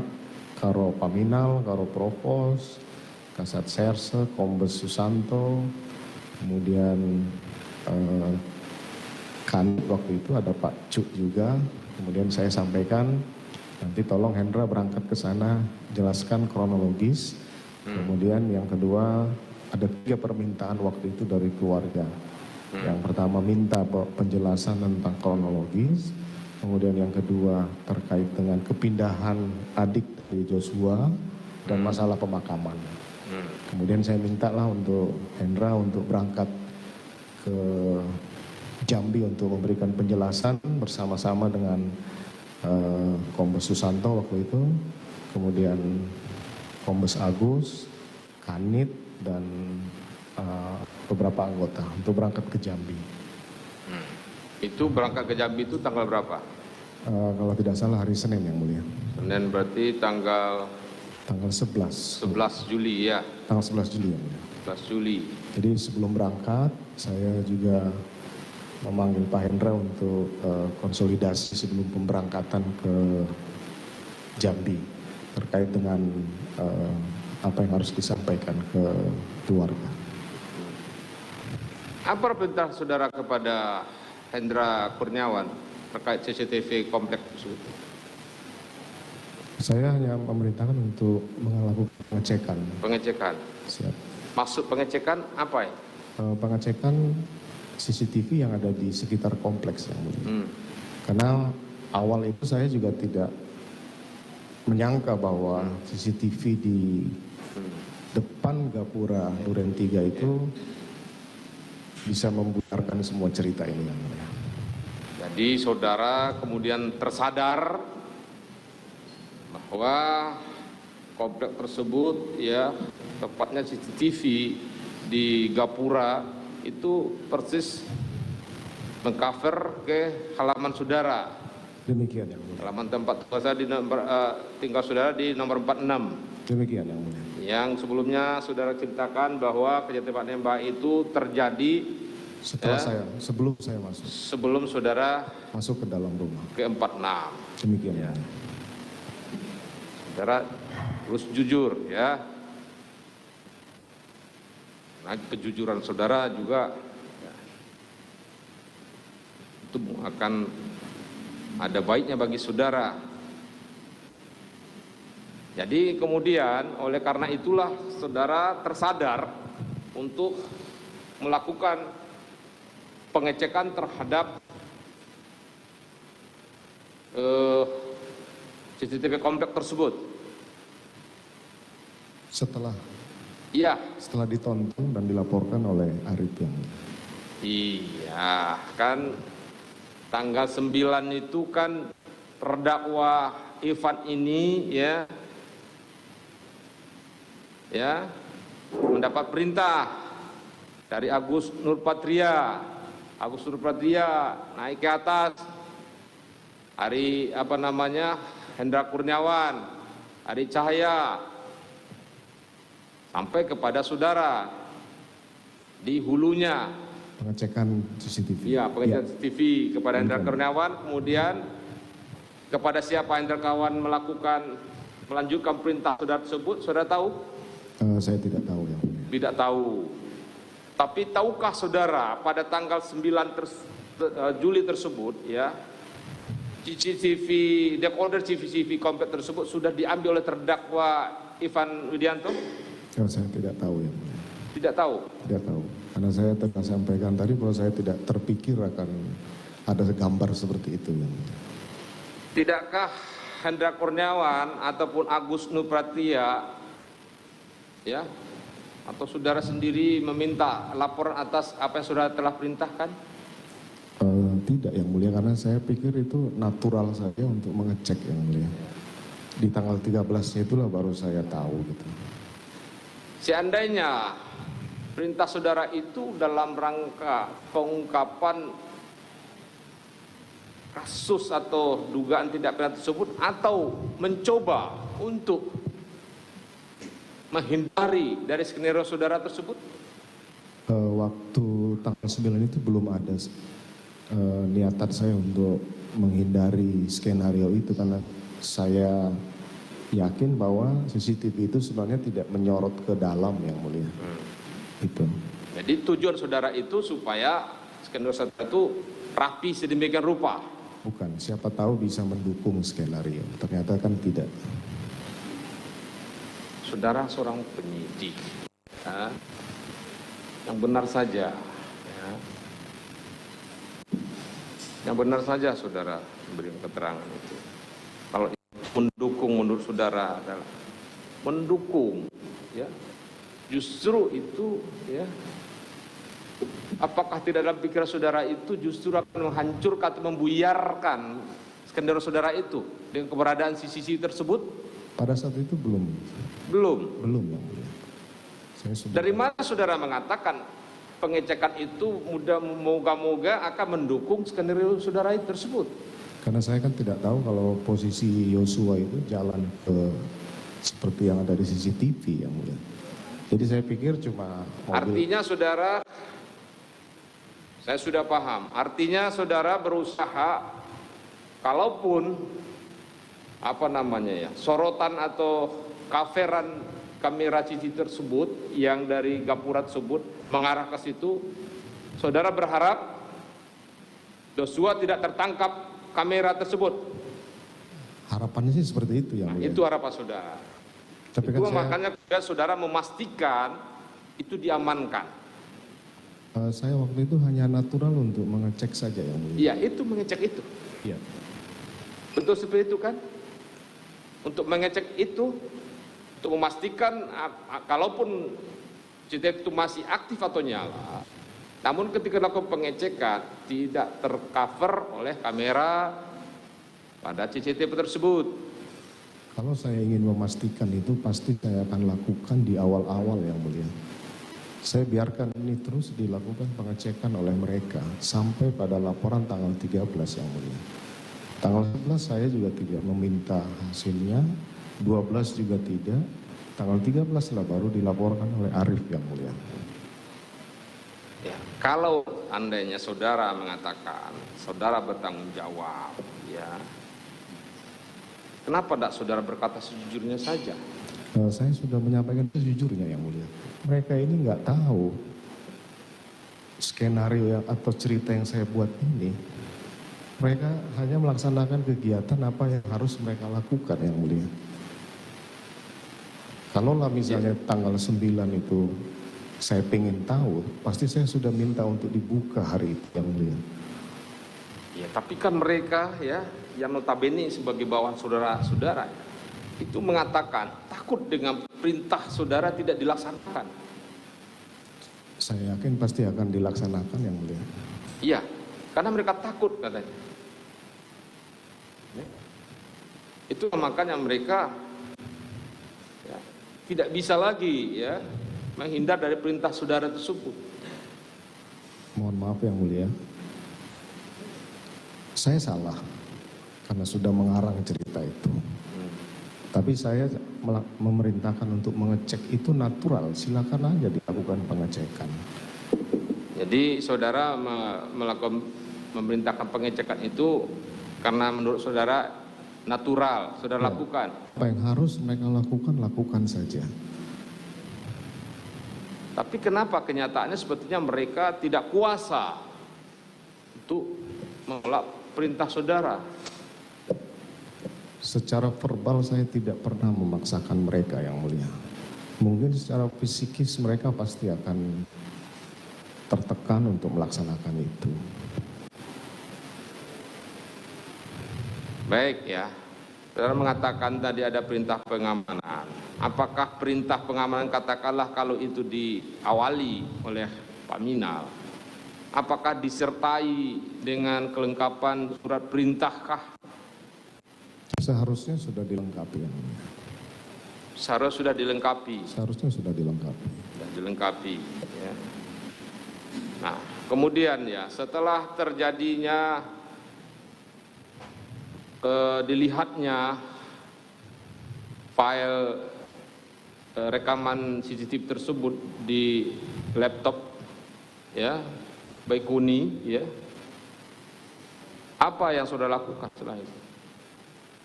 Karo Paminal, Karo Provos, Kasat Serse, Kombes Susanto, kemudian Kanit waktu itu ada Pak Cuk juga. Kemudian saya sampaikan nanti tolong Hendra berangkat ke sana, jelaskan kronologis. Kemudian yang kedua ada 3 permintaan waktu itu dari keluarga. Yang pertama minta penjelasan tentang kronologis. Kemudian yang kedua terkait dengan kepindahan adik dari Joshua dan masalah pemakaman. Kemudian saya mintalah untuk Hendra untuk berangkat ke Jambi untuk memberikan penjelasan bersama-sama dengan Kombes Susanto waktu itu, kemudian Kombes Agus, Kanit dan beberapa anggota untuk berangkat ke Jambi. Itu berangkat ke Jambi itu tanggal berapa? Kalau tidak salah hari Senin yang mulia. Senin berarti tanggal 11. 11 Juli ya. Tanggal 11 Juli yang mulia. 11 Juli. Jadi sebelum berangkat saya juga memanggil Pak Hendra untuk konsolidasi sebelum pemberangkatan ke Jambi terkait dengan apa yang harus disampaikan ke keluarga. Apa perintah saudara kepada Hendra Kurniawan terkait CCTV kompleks tersebut? Saya hanya memerintahkan untuk melakukan pengecekan. Pengecekan. Siap. Maksud pengecekan apa ya? Pengecekan CCTV yang ada di sekitar kompleks yang mulia. Karena awal itu saya juga tidak menyangka bahwa CCTV di depan gapura Duren 3 itu bisa membuyarkan semua cerita ini yang mulia. Jadi saudara kemudian tersadar bahwa komplek tersebut ya, tepatnya CCTV di gapura itu persis mengcover ke halaman saudara. Demikian yang mulia. Halaman tempat kuasa di tinggal saudara di nomor 46. Demikian yang mulia. Yang sebelumnya saudara ceritakan bahwa kejadian tembak itu terjadi sebelum saya masuk. Sebelum saudara masuk ke dalam rumah. Ke 46. Demikian ya. Saudara terus jujur ya. Nah, kejujuran saudara juga ya, itu akan ada baiknya bagi saudara. Jadi kemudian oleh karena itulah saudara tersadar untuk melakukan pengecekan terhadap CCTV komplek tersebut. Setelah ditonton dan dilaporkan oleh Arif yang. Iya, kan tanggal 9 itu kan terdakwa Ivan ini ya mendapat perintah dari Agus Nurpatria naik ke atas, Hendra Kurniawan, Ari Cahaya, sampai kepada saudara di hulunya. Pengecekan CCTV. Iya, pengecekan CCTV kepada Hendra Kurniawan, kemudian kepada siapa Hendra Kurniawan melanjutkan perintah saudara tersebut, saudara tahu? Saya tidak tahu ya. Tidak tahu. Tapi tahukah saudara pada tanggal 9 Juli tersebut ya, CCTV, decoder CCTV komplek tersebut sudah diambil oleh terdakwa Ivan Widianto? Saya tidak tahu ya. Tidak tahu? Tidak tahu. Karena saya telah sampaikan tadi bahwa saya tidak terpikir akan ada gambar seperti itu ya. Tidakkah Hendra Kurniawan ataupun Agus Nurpatria ya, atau saudara sendiri meminta laporan atas apa yang saudara telah perintahkan? Tidak yang mulia, karena saya pikir itu natural saja untuk mengecek yang mulia. Di tanggal 13-nya itulah baru saya tahu gitu. Seandainya perintah saudara itu dalam rangka pengungkapan kasus atau dugaan tindak pidana tersebut, atau mencoba untuk menghindari dari skenario saudara tersebut? Waktu tanggal 9 itu belum ada niatan saya untuk menghindari skenario itu, karena saya yakin bahwa CCTV itu sebenarnya tidak menyorot ke dalam yang mulia. Itu. Jadi tujuan saudara itu supaya skenario saudara itu rapi sedemikian rupa? Bukan, siapa tahu bisa mendukung skenario. Ternyata kan tidak. Saudara seorang penyidik ya, yang benar saja ya. Yang benar saja saudara memberi keterangan itu. Kalau mendukung menurut saudara adalah mendukung ya, justru itu ya, apakah tidak dalam pikiran saudara itu justru akan menghancurkan atau membuyarkan skenario saudara itu dengan keberadaan CCTV tersebut? Pada saat itu belum. Belum yang mulia. Dari mana saudara mengatakan pengecekan itu moga-moga akan mendukung skenario saudara tersebut? Karena saya kan tidak tahu kalau posisi Yosua itu jalan ke seperti yang ada di CCTV yang mulia. Jadi saya pikir cuma mobil. Artinya saudara, saya sudah paham. Artinya saudara berusaha, kalaupun sorotan atau coveran kamera CCTV tersebut yang dari gapura tersebut mengarah ke situ, saudara berharap Joshua tidak tertangkap kamera tersebut. Harapannya sih seperti itu yang Nah, mulia. itu harapan saudara. Tapi Itu kan makanya saudara memastikan itu diamankan. saya waktu itu hanya natural untuk mengecek saja yang mulia. Iya, itu mengecek itu. Iya. Betul seperti itu kan? Untuk mengecek itu, untuk memastikan kalaupun CCTV itu masih aktif atau nyala, namun ketika lakukan pengecekan tidak tercover oleh kamera pada CCTV tersebut. Kalau saya ingin memastikan itu pasti saya akan lakukan di awal-awal yang mulia. Saya biarkan ini terus dilakukan pengecekan oleh mereka sampai pada laporan tanggal 13 yang mulia. Tanggal 11 saya juga tidak meminta hasilnya, 12 juga tidak, tanggal 13 lah baru dilaporkan oleh Arif yang mulia. Ya, kalau andainya saudara mengatakan saudara bertanggung jawab, ya, kenapa tidak saudara berkata sejujurnya saja? Saya sudah menyampaikan sejujurnya yang mulia. Mereka ini nggak tahu skenario atau cerita yang saya buat ini. Mereka hanya melaksanakan kegiatan apa yang harus mereka lakukan yang mulia. Kalaulah misalnya tanggal 9 itu saya pengen tahu, pasti saya sudah minta untuk dibuka hari itu yang mulia. Ya, tapi kan mereka ya yang notabene sebagai bawahan saudara-saudara itu mengatakan takut dengan perintah saudara tidak dilaksanakan. Saya yakin pasti akan dilaksanakan yang mulia. Iya, karena mereka takut katanya. Ya. Itu makanya mereka ya, tidak bisa lagi ya menghindar dari perintah saudara tersebut. Mohon maaf yang mulia. Saya salah karena sudah mengarang cerita itu. Tapi saya memerintahkan untuk mengecek itu natural, silakan aja dilakukan pengecekan. Jadi saudara memerintahkan pengecekan itu karena menurut saudara natural, saudara lakukan. Apa yang harus mereka lakukan saja. Tapi kenapa kenyataannya sepertinya mereka tidak kuasa untuk menolak perintah saudara? Secara verbal saya tidak pernah memaksakan mereka yang mulia. Mungkin secara fisikis mereka pasti akan tertekan untuk melaksanakan itu. Baik ya, saudara mengatakan tadi ada perintah pengamanan. Apakah perintah pengamanan katakanlah kalau itu diawali oleh Pak Minal, apakah disertai dengan kelengkapan surat perintahkah? Seharusnya sudah dilengkapi yang mulia. Seharusnya sudah dilengkapi. Seharusnya sudah dilengkapi. Sudah dilengkapi. Ya. Nah, kemudian ya setelah terjadinya dilihatnya file rekaman CCTV tersebut di laptop ya Baikuni ya, apa yang saudara lakukan setelah itu?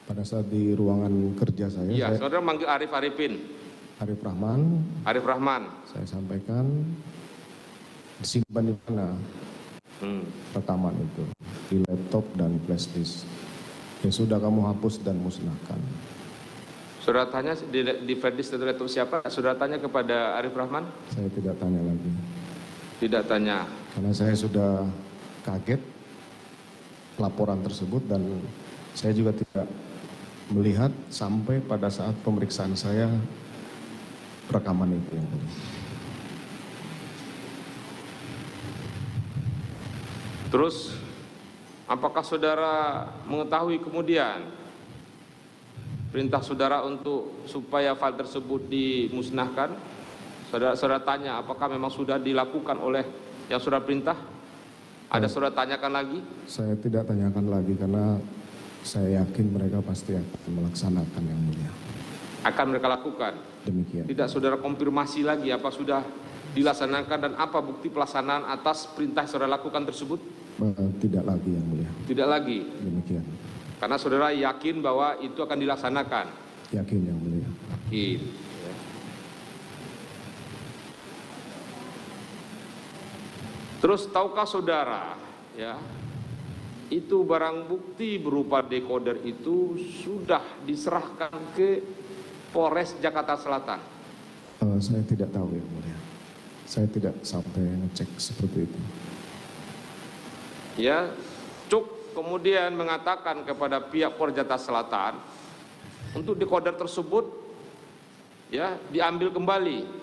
Pada saat di ruangan kerja saya, Iya, saudara manggil Arif Arif Rahman, saya sampaikan disimpan di mana rekaman itu, di laptop dan flash disk. Ya sudah kamu hapus dan musnahkan. Saudara tanya di flash disk atau laptop siapa? Saudara tanya kepada Arif Rahman? Saya tidak tanya lagi. Tidak tanya. Karena saya sudah kaget laporan tersebut dan saya juga tidak melihat sampai pada saat pemeriksaan saya rekaman itu yang mulia. Terus apakah saudara mengetahui kemudian perintah saudara untuk supaya file tersebut dimusnahkan? Saudara tanya apakah memang sudah dilakukan oleh yang saudara perintah? Ada saudara tanyakan lagi? Saya tidak tanyakan lagi karena saya yakin mereka pasti akan melaksanakan yang mulia. Akan mereka lakukan? Demikian. Tidak saudara konfirmasi lagi apa sudah dilaksanakan dan apa bukti pelaksanaan atas perintah yang saudara lakukan tersebut? Tidak lagi yang mulia. Tidak lagi? Demikian. Karena saudara yakin bahwa itu akan dilaksanakan? Yakin yang mulia. Yakin. Ya. Terus tahukah saudara ya itu barang bukti berupa dekoder itu sudah diserahkan ke Polres Jakarta Selatan? Saya tidak tahu yang mulia. Saya tidak sampai ngecek seperti itu. Ya, Cuk kemudian mengatakan kepada pihak Polres Jakarta Selatan untuk dekoder tersebut ya diambil kembali.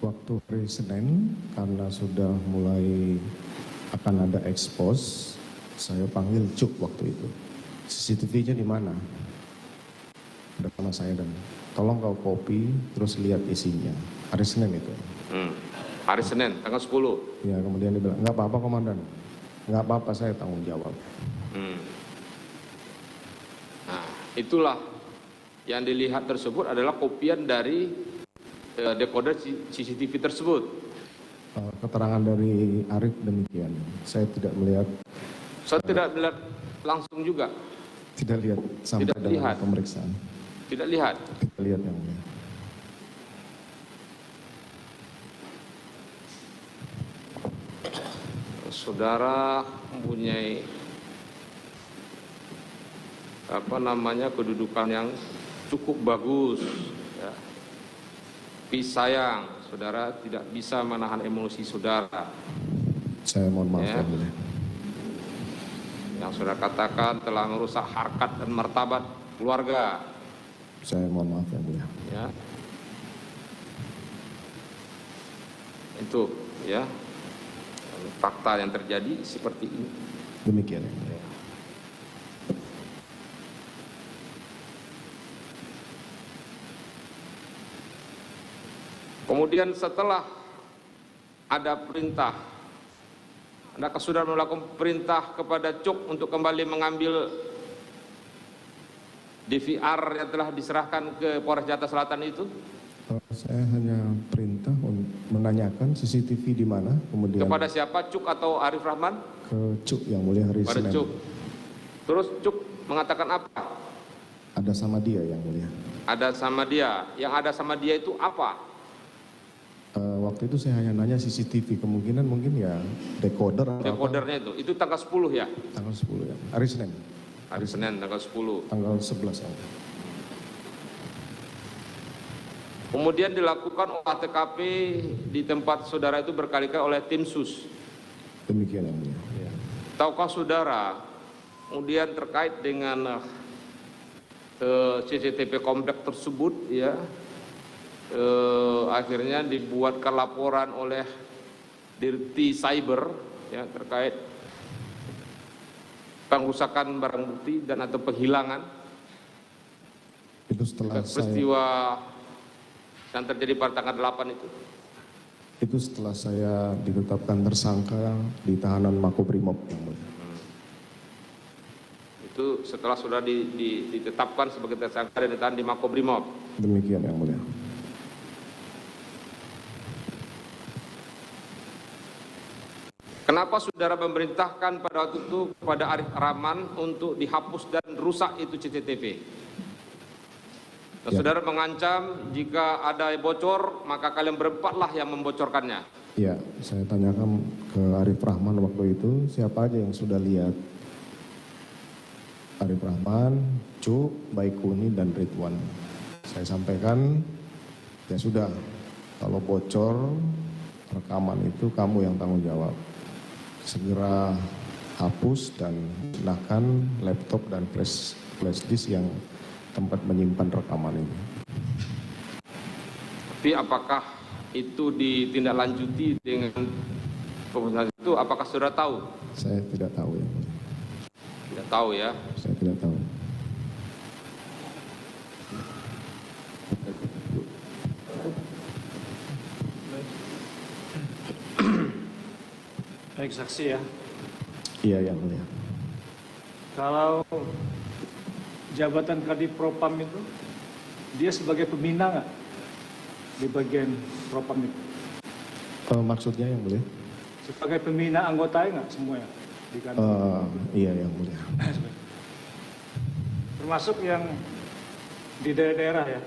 Waktu hari Senin karena sudah mulai akan ada ekspos, saya panggil Cuk waktu itu. CCTV-nya di mana? Ada sama saya dan tolong kau copy terus lihat isinya. Hari Senin itu. Hari Senin tanggal 10. Ya, kemudian dia bilang, nggak apa-apa komandan. Nggak apa-apa, saya tanggung jawab. Nah, itulah yang dilihat tersebut adalah kopian dari dekoder CCTV tersebut. Keterangan dari Arif demikian. Saya tidak melihat. Saya tidak melihat langsung juga. Tidak lihat sampai Tidak dalam lihat. pemeriksaan. Tidak lihat. Tidak lihat yang mulia. Saudara mempunyai kedudukan yang cukup bagus. Ya. Tapi sayang, saudara tidak bisa menahan emosi saudara. Saya mohon maaf Ya. yang mulia. Yang saudara katakan telah merusak harkat dan martabat keluarga. Saya mohon maaf yang mulia. Ya. Itu ya fakta yang terjadi seperti ini. Demikian yang mulia. Kemudian setelah ada perintah, adakah saudara melakukan perintah kepada Cuk untuk kembali mengambil DVR yang telah diserahkan ke Polres Jakarta Selatan itu? Saya hanya perintah untuk menanyakan CCTV di mana, kemudian Kepada siapa, Cuk atau Arif Rahman? ke Cuk yang mulia hari Pada Senin. Cuk. Terus Cuk mengatakan apa? Ada sama dia yang mulia. Ada sama dia. Yang ada sama dia itu apa? Waktu itu saya hanya nanya CCTV, kemungkinan mungkin ya decoder atau apa. Dekodernya itu tanggal 10 ya? Tanggal 10 ya, hari Senin. Hari Senin tanggal 10. Tanggal 11 ya. Kemudian dilakukan olah TKP di tempat saudara itu berkali-kali oleh tim sus. Demikian yang mulia. Tahukah saudara kemudian terkait dengan CCTV komplek tersebut ya, akhirnya dibuatkan laporan oleh Dirti Cyber ya, terkait pengrusakan barang bukti dan atau penghilangan. Itu setelah Peristiwa yang terjadi pada tanggal 8 itu. Itu setelah saya ditetapkan tersangka di tahanan Makobrimob yang mulia. Itu setelah sudah ditetapkan sebagai tersangka dan ditahan di Makobrimob. Demikian yang mulia. Kenapa saudara memerintahkan pada waktu itu kepada Arif Rahman untuk dihapus dan rusak itu CCTV? Dan Ya. saudara mengancam jika ada bocor maka kalian berempatlah yang membocorkannya. Ya, saya tanyakan ke Arif Rahman waktu itu, siapa aja yang sudah lihat? Arif Rahman, Cuk, Baikuni, dan Ridwan. Saya sampaikan, ya sudah, kalau bocor rekaman itu kamu yang tanggung jawab. Segera hapus dan gunakan laptop dan flash disk yang tempat menyimpan rekaman ini. Tapi apakah itu ditindaklanjuti dengan keputusan itu? Apakah saudara tahu? Saya tidak tahu ya. Tidak tahu ya. Saya tidak tahu. Baik saksi ya. Iya yang mulia. Kalau jabatan Kadipropam itu dia sebagai pembina nggak di bagian Propam itu? Maksudnya yang mulia? Sebagai pembina anggota nggak semuanya di kantor? Iya yang mulia. Termasuk yang di daerah-daerah ya.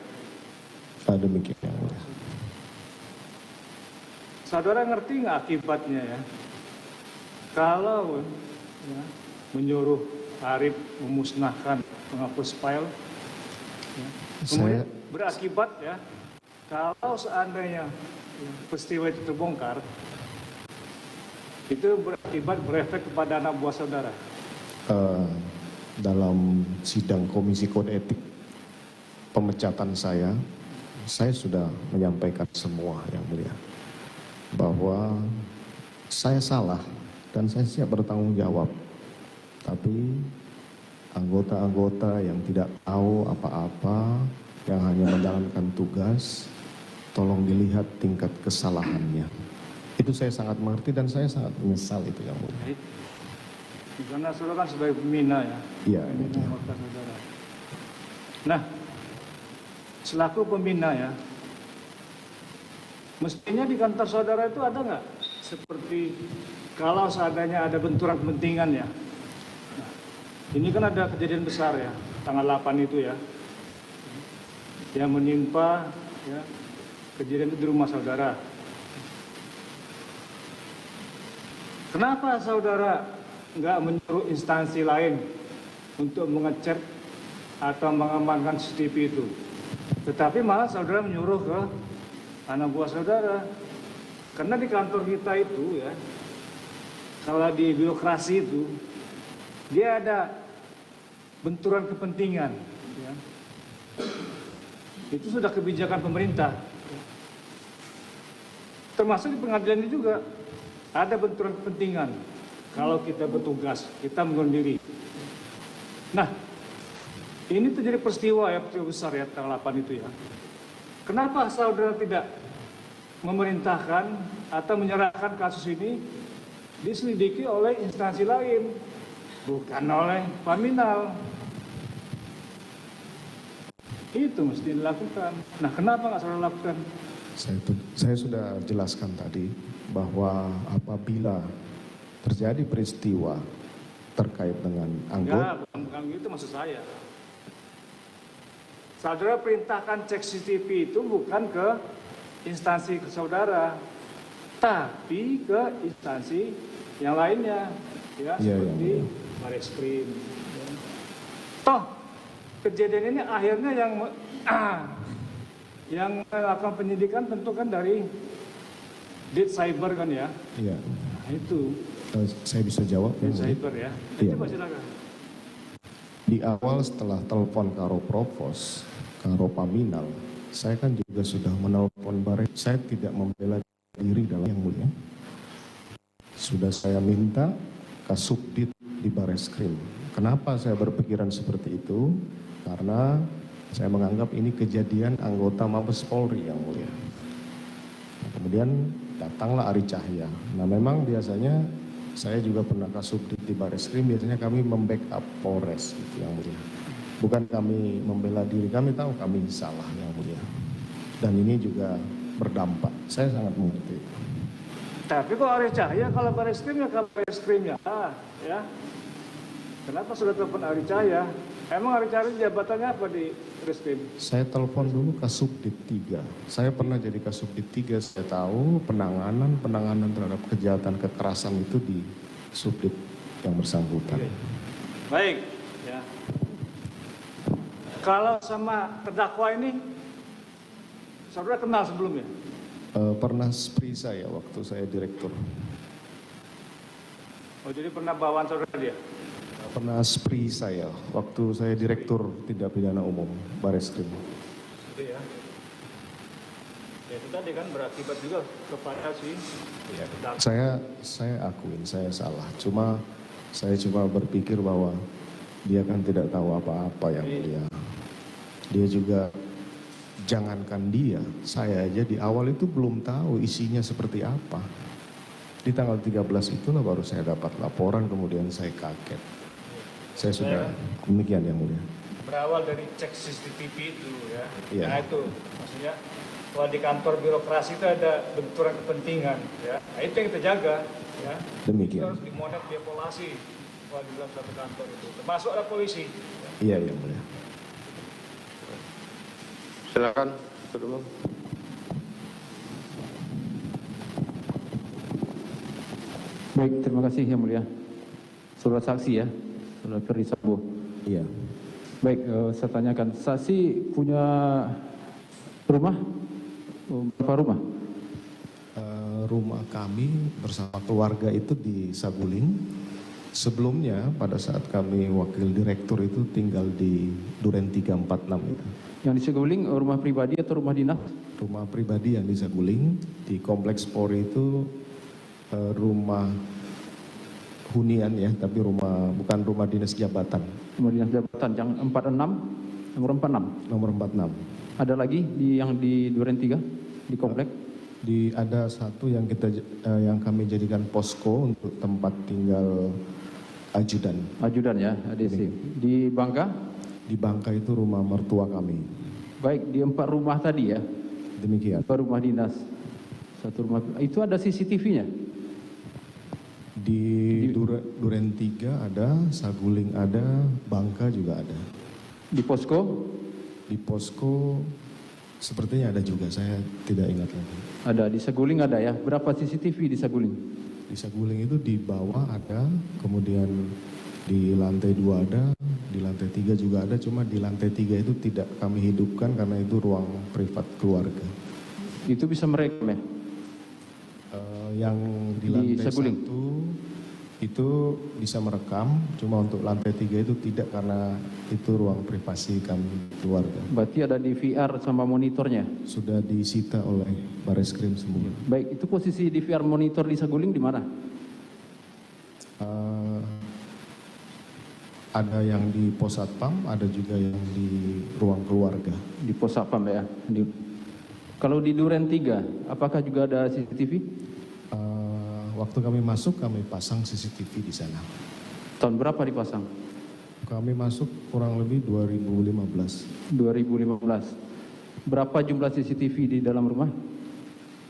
Demikian yang mulia. Saudara ngerti nggak akibatnya ya? Kalau ya, menyuruh Arif memusnahkan, menghapus file. Ya. Kemudian berakibat ya, kalau seandainya ya, peristiwa itu terbongkar, itu berakibat berefek kepada anak buah saudara. Dalam sidang Komisi Kode Etik pemecatan saya sudah menyampaikan semua yang mulia bahwa saya salah dan saya siap bertanggung jawab. Tapi anggota-anggota yang tidak tahu apa-apa, yang hanya menjalankan tugas, tolong dilihat tingkat kesalahannya. Itu saya sangat mengerti dan saya sangat menyesal itu yang mulia. Karena saudara kan sebagai pembina ya. Iya. Nah, selaku pembina ya, mestinya di kantor saudara itu ada nggak seperti kalau seadanya ada benturan kepentingan ya. Nah, ini kan ada kejadian besar ya, tanggal 8 itu ya, yang menimpa ya, kejadian itu di rumah saudara. Kenapa saudara nggak menyuruh instansi lain untuk mengecek atau mengamankan CCTV itu, tetapi malah saudara menyuruh ke anak buah saudara? Karena di kantor kita itu ya, kalau di birokrasi itu dia ada benturan kepentingan ya. Itu sudah kebijakan pemerintah, termasuk di pengadilan ini juga ada benturan kepentingan. Kalau kita bertugas, kita mengundurkan diri. Nah, ini terjadi peristiwa ya, peristiwa besar ya, tanggal 8 itu ya. Kenapa saudara tidak memerintahkan atau menyerahkan kasus ini diselidiki oleh instansi lain, bukan oleh Paminal? Itu mesti dilakukan. Nah, kenapa nggak saudara lakukan? Saya sudah jelaskan tadi bahwa apabila terjadi peristiwa terkait dengan anggota. Enggak, bukan gitu maksud saya. Saudara perintahkan cek CCTV itu bukan ke instansi ke saudara, tapi ke instansi yang lainnya, ya, seperti Bareskrim. Ya. Toh kejadian ini akhirnya yang melakukan penyidikan tentu kan dari Dit Cyber kan ya. Iya. Nah, itu. Saya bisa jawab ya? Cyber ya. Iya. Coba silakan. Di awal setelah telepon Karo Provos, Karo Paminal, saya kan juga sudah menelpon Bares. Saya tidak membela diri dalam yang mulia. Sudah saya minta Kasubdit di Bareskrim. Kenapa saya berpikiran seperti itu? Karena saya menganggap ini kejadian anggota Mabes Polri yang mulia. Nah, kemudian datanglah Ari Cahya. Nah, memang biasanya saya juga pernah Kasubdit di Bareskrim, biasanya kami membackup Polres gitu yang mulia. Bukan kami membela diri, kami tahu kami salah yang mulia. Dan ini juga berdampak, saya sangat mengerti itu. Tapi kok Ari Cahya kalau Bareskrim ya kalau Bareskrim ya. Kenapa sudah telepon Ari Cahya? Emang Ari Cahya jabatannya apa di Bareskrim? Saya telepon dulu Kasubdit 3. Saya pernah jadi Kasubdit 3, saya tahu penanganan terhadap kejahatan kekerasan itu di Subdit yang bersangkutan. Oke. Baik, ya. Kalau sama terdakwa ini, saudara kenal sebelumnya? Pernah spree saya waktu saya direktur. Oh, jadi pernah bawaan saudara dia? Pernah spree saya waktu saya direktur tindak pidana umum Bareskrim. Itu ya. Ya itu tadi kan berakibat juga kepada si terdakwa. Saya akuin saya salah. Saya cuma berpikir bahwa dia kan tidak tahu apa-apa yang mulia. Dia juga jangankan dia, saya aja di awal itu belum tahu isinya seperti apa. Di tanggal 13 itulah baru saya dapat laporan, kemudian saya kaget. Saya sudah demikian yang mulia. Berawal dari cek CCTV itu ya. Iya. Nah itu maksudnya kalau di kantor birokrasi itu ada benturan kepentingan ya. Nah itu yang kita jaga ya. Demikian. Itu harus dimonet dievaluasi kalau di dalam satu kantor itu. Termasuk ada polisi. Iya yang mulia. Silakan, Saudara. Baik, terima kasih yang mulia. Saudara saksi ya, Saudara Ferdi Sambo. Iya. Baik, saya tanyakan, saksi punya rumah? Berapa rumah? Rumah kami bersama keluarga itu di Saguling. Sebelumnya pada saat kami wakil direktur itu tinggal di Duren 346 itu. Yang di Saguling rumah pribadi atau rumah dinas? Rumah pribadi yang di Saguling. Di Kompleks Polri itu rumah hunian ya, tapi bukan rumah dinas jabatan. Rumah dinas jabatan yang 46, nomor 46. Nomor 46. Ada lagi yang di Duren 3 di komplek? Ada satu yang kami jadikan posko untuk tempat tinggal ajudan. Ajudan ya, ADC. Di Bangka? Di Bangka itu rumah mertua kami. Baik, di 4 rumah tadi ya? Demikian. 4 rumah dinas. 1 rumah. Itu ada CCTV-nya? Di Duren 3 ada, Saguling ada, Bangka juga ada. Di posko? Di posko sepertinya ada juga, saya tidak ingat lagi. Ada, di Saguling ada ya? Berapa CCTV di Saguling? Di Saguling itu di bawah ada, kemudian di lantai 2 ada, di lantai 3 juga ada, cuma di lantai 3 itu tidak kami hidupkan karena itu ruang privat keluarga. Itu bisa merekam ya? Yang di lantai Saguling? 1 itu bisa merekam, cuma untuk lantai 3 itu tidak karena itu ruang privasi kami keluarga. Berarti ada DVR sama monitornya? Sudah disita oleh Bareskrim semua. Baik, itu posisi DVR monitor di Saguling di mana? Ada yang di pos satpam, ada juga yang di ruang keluarga. Di pos satpam ya? Kalau di Duren 3, apakah juga ada CCTV? Waktu kami masuk, kami pasang CCTV di sana. Tahun berapa dipasang? Kami masuk kurang lebih 2015. 2015. Berapa jumlah CCTV di dalam rumah?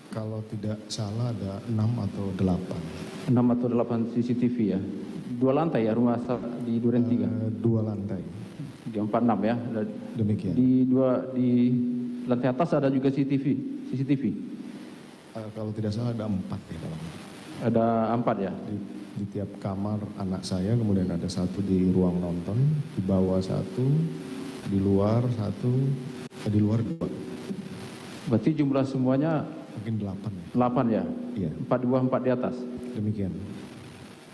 Kalau tidak salah ada 6 atau 8. 6 atau 8 CCTV ya? 2 lantai ya rumah di Duren 3? 2 lantai. Di 46 ya? Demikian. Di lantai atas ada juga CCTV? Kalau tidak salah ada 4 di dalam. Ada 4 ya? Di tiap kamar anak saya, kemudian ada 1 di ruang nonton, di bawah 1, di luar 1, di luar 2. Berarti jumlah semuanya Mungkin 8 ya? 8 ya? Iya. 4 di bawah 4 di atas? Demikian.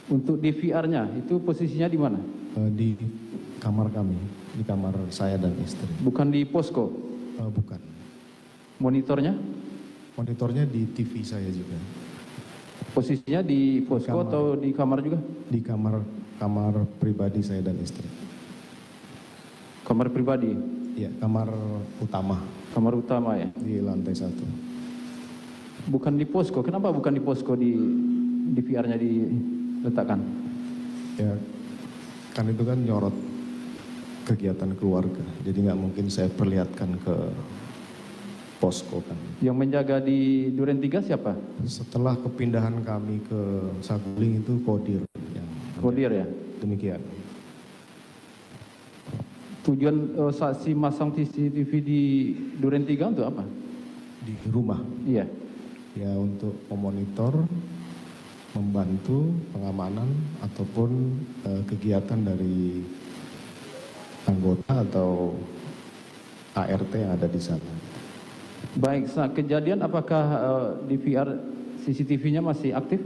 Untuk DVR-nya itu posisinya di mana? Di kamar kami, di kamar saya dan istri. Bukan di posko? Bukan. Monitornya? Monitornya di TV saya juga. Posisinya di posko atau di kamar juga? Di kamar pribadi saya dan istri. Kamar pribadi? Iya, kamar utama. Kamar utama ya? Di lantai 1. Bukan di posko, kenapa bukan di posko di DVR-nya diletakkan? Ya, kan itu kan nyorot kegiatan keluarga, jadi nggak mungkin saya perlihatkan ke posko kan. Yang menjaga di Duren 3 siapa? Setelah kepindahan kami ke Saguling itu Kodir. Kodir ya? Demikian. Tujuan saksi masang CCTV di Duren 3 untuk apa? Di rumah. Iya. Ya untuk memonitor, membantu pengamanan ataupun kegiatan dari anggota atau ART yang ada di sana. Baik, saat kejadian apakah DVR CCTV-nya masih aktif?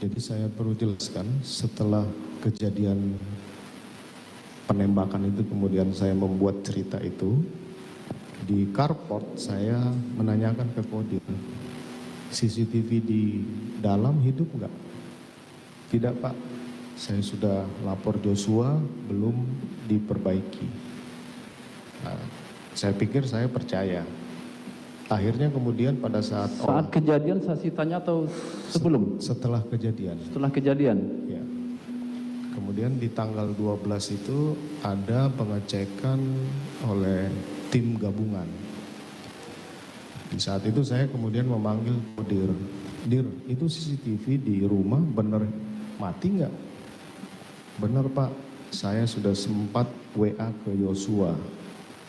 Jadi saya perlu jelaskan, setelah kejadian penembakan itu kemudian saya membuat cerita itu, di carport saya menanyakan ke Kodir, CCTV di dalam hidup enggak? Tidak Pak, saya sudah lapor Joshua, belum diperbaiki. Nah, saya pikir saya percaya. Akhirnya kemudian pada saat kejadian saksi tanya atau sebelum? Setelah kejadian. Setelah kejadian? Ya. Kemudian di tanggal 12 itu ada pengecekan oleh tim gabungan. Di saat itu saya kemudian memanggil Kodir. Dir, itu CCTV di rumah bener mati nggak? Bener Pak, saya sudah sempat WA ke Joshua.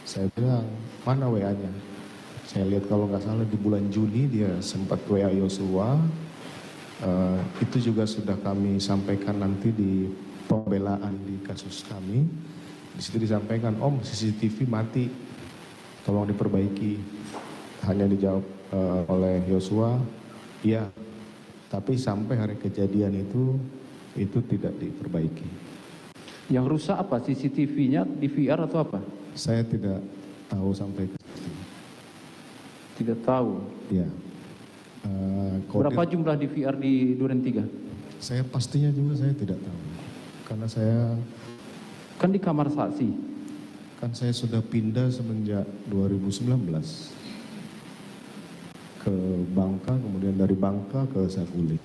Saya bilang, mana WA-nya? Saya lihat kalau nggak salah di bulan Juni dia sempat WA Joshua, Itu juga sudah kami sampaikan nanti di pembelaan di kasus kami. Di situ disampaikan, Om CCTV mati, tolong diperbaiki. Hanya dijawab oleh Yosua, iya. Tapi sampai hari kejadian itu tidak diperbaiki. Yang rusak apa? CCTV-nya, DVR atau apa? Saya tidak tahu sampai ke situ. Tidak tahu. Ya. Berapa jumlah DVR di Duren 3? Saya pastinya juga saya tidak tahu. Karena saya Kan di kamar saksi. saya sudah pindah semenjak 2019 ke Bangka, kemudian dari Bangka ke Saguling.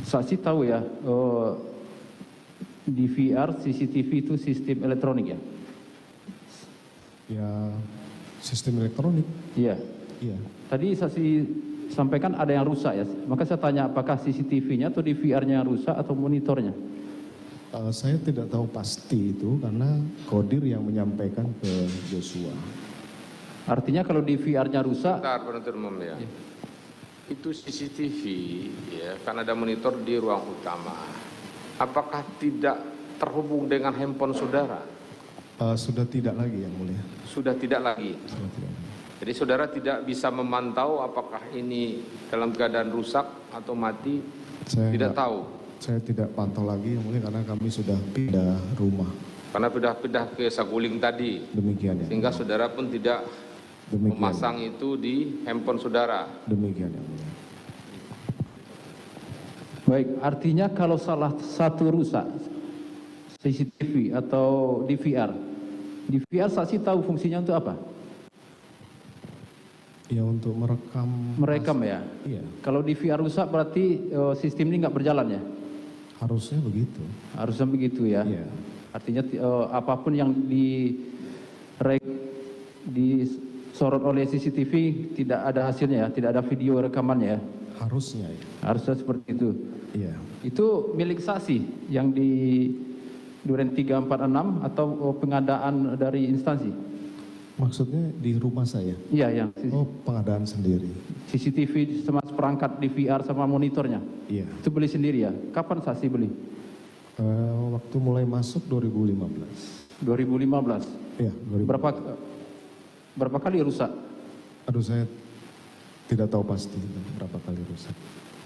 Saksi tahu ya, DVR, CCTV itu sistem elektronik ya? Ya, sistem elektronik. Iya. Iya. Tadi saksi sampaikan ada yang rusak ya. Maka saya tanya apakah CCTV-nya atau DVR-nya yang rusak atau monitornya? Saya tidak tahu pasti itu karena Kodir yang menyampaikan ke Joshua. Artinya kalau DVR-nya rusak, Bentar, penuntut umum ya. Itu CCTV, ya, kan ada monitor di ruang utama. Apakah tidak terhubung dengan handphone saudara? Sudah tidak lagi yang mulia. Sudah tidak lagi. Sudah tidak lagi. Jadi saudara tidak bisa memantau apakah ini dalam keadaan rusak atau mati, tidak tahu. Saya tidak pantau lagi yang mulia karena kami sudah pindah rumah. Karena pindah ke Saguling tadi, Demikian ya. sehingga saudara pun tidak memasang itu di handphone saudara. Demikian ya mulia. baik, artinya kalau salah satu rusak, CCTV atau DVR, saksi tahu fungsinya untuk apa? Ya untuk Merekam ya? Iya, Kalau DVR rusak berarti sistem ini nggak berjalan ya? harusnya begitu. Harusnya begitu ya? Iya. Artinya apapun yang disorot oleh CCTV tidak ada hasilnya ya? Tidak ada video rekamannya ya? Harusnya ya. Harusnya seperti itu. Iya. Itu milik saksi yang di Duren 346 atau pengadaan dari instansi? Maksudnya di rumah saya? Iya, yang Oh, pengadaan sendiri. CCTV sama perangkat DVR sama monitornya. Iya. Itu beli sendiri ya? Kapan saksi beli? Waktu mulai masuk 2015. 2015. Iya, 2015. Berapa kali rusak? Aduh, saya tidak tahu pasti berapa kali rusak.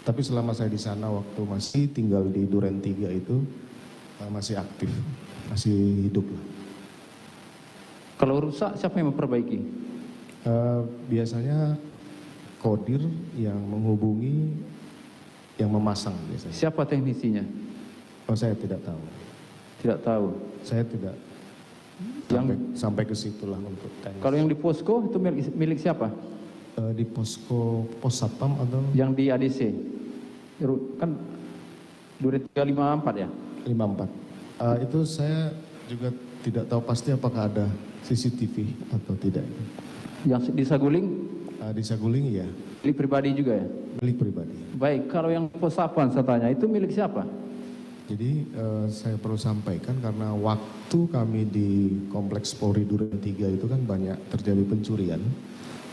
Tapi selama saya di sana waktu masih tinggal di Duren 3 itu masih aktif, masih hidup lah. Kalau rusak siapa yang memperbaiki? Biasanya Kodir yang menghubungi, yang memasang biasanya. Siapa teknisinya? Oh, saya tidak tahu. Tidak tahu. Saya tidak sampai ke situlah untuk teknis. Kalau yang di posko itu milik siapa? Di posko pos satpam atau Yang di ADC. Kan Duren 354 ya? 54. Itu saya juga tidak tahu pasti apakah ada CCTV atau tidak. Yang di Saguling Di Saguling ya, milik pribadi juga ya? milik pribadi. Baik, kalau yang Posapan saya tanya itu milik siapa? Jadi saya perlu sampaikan karena waktu kami di Kompleks Polri Duren 3 itu kan banyak terjadi pencurian.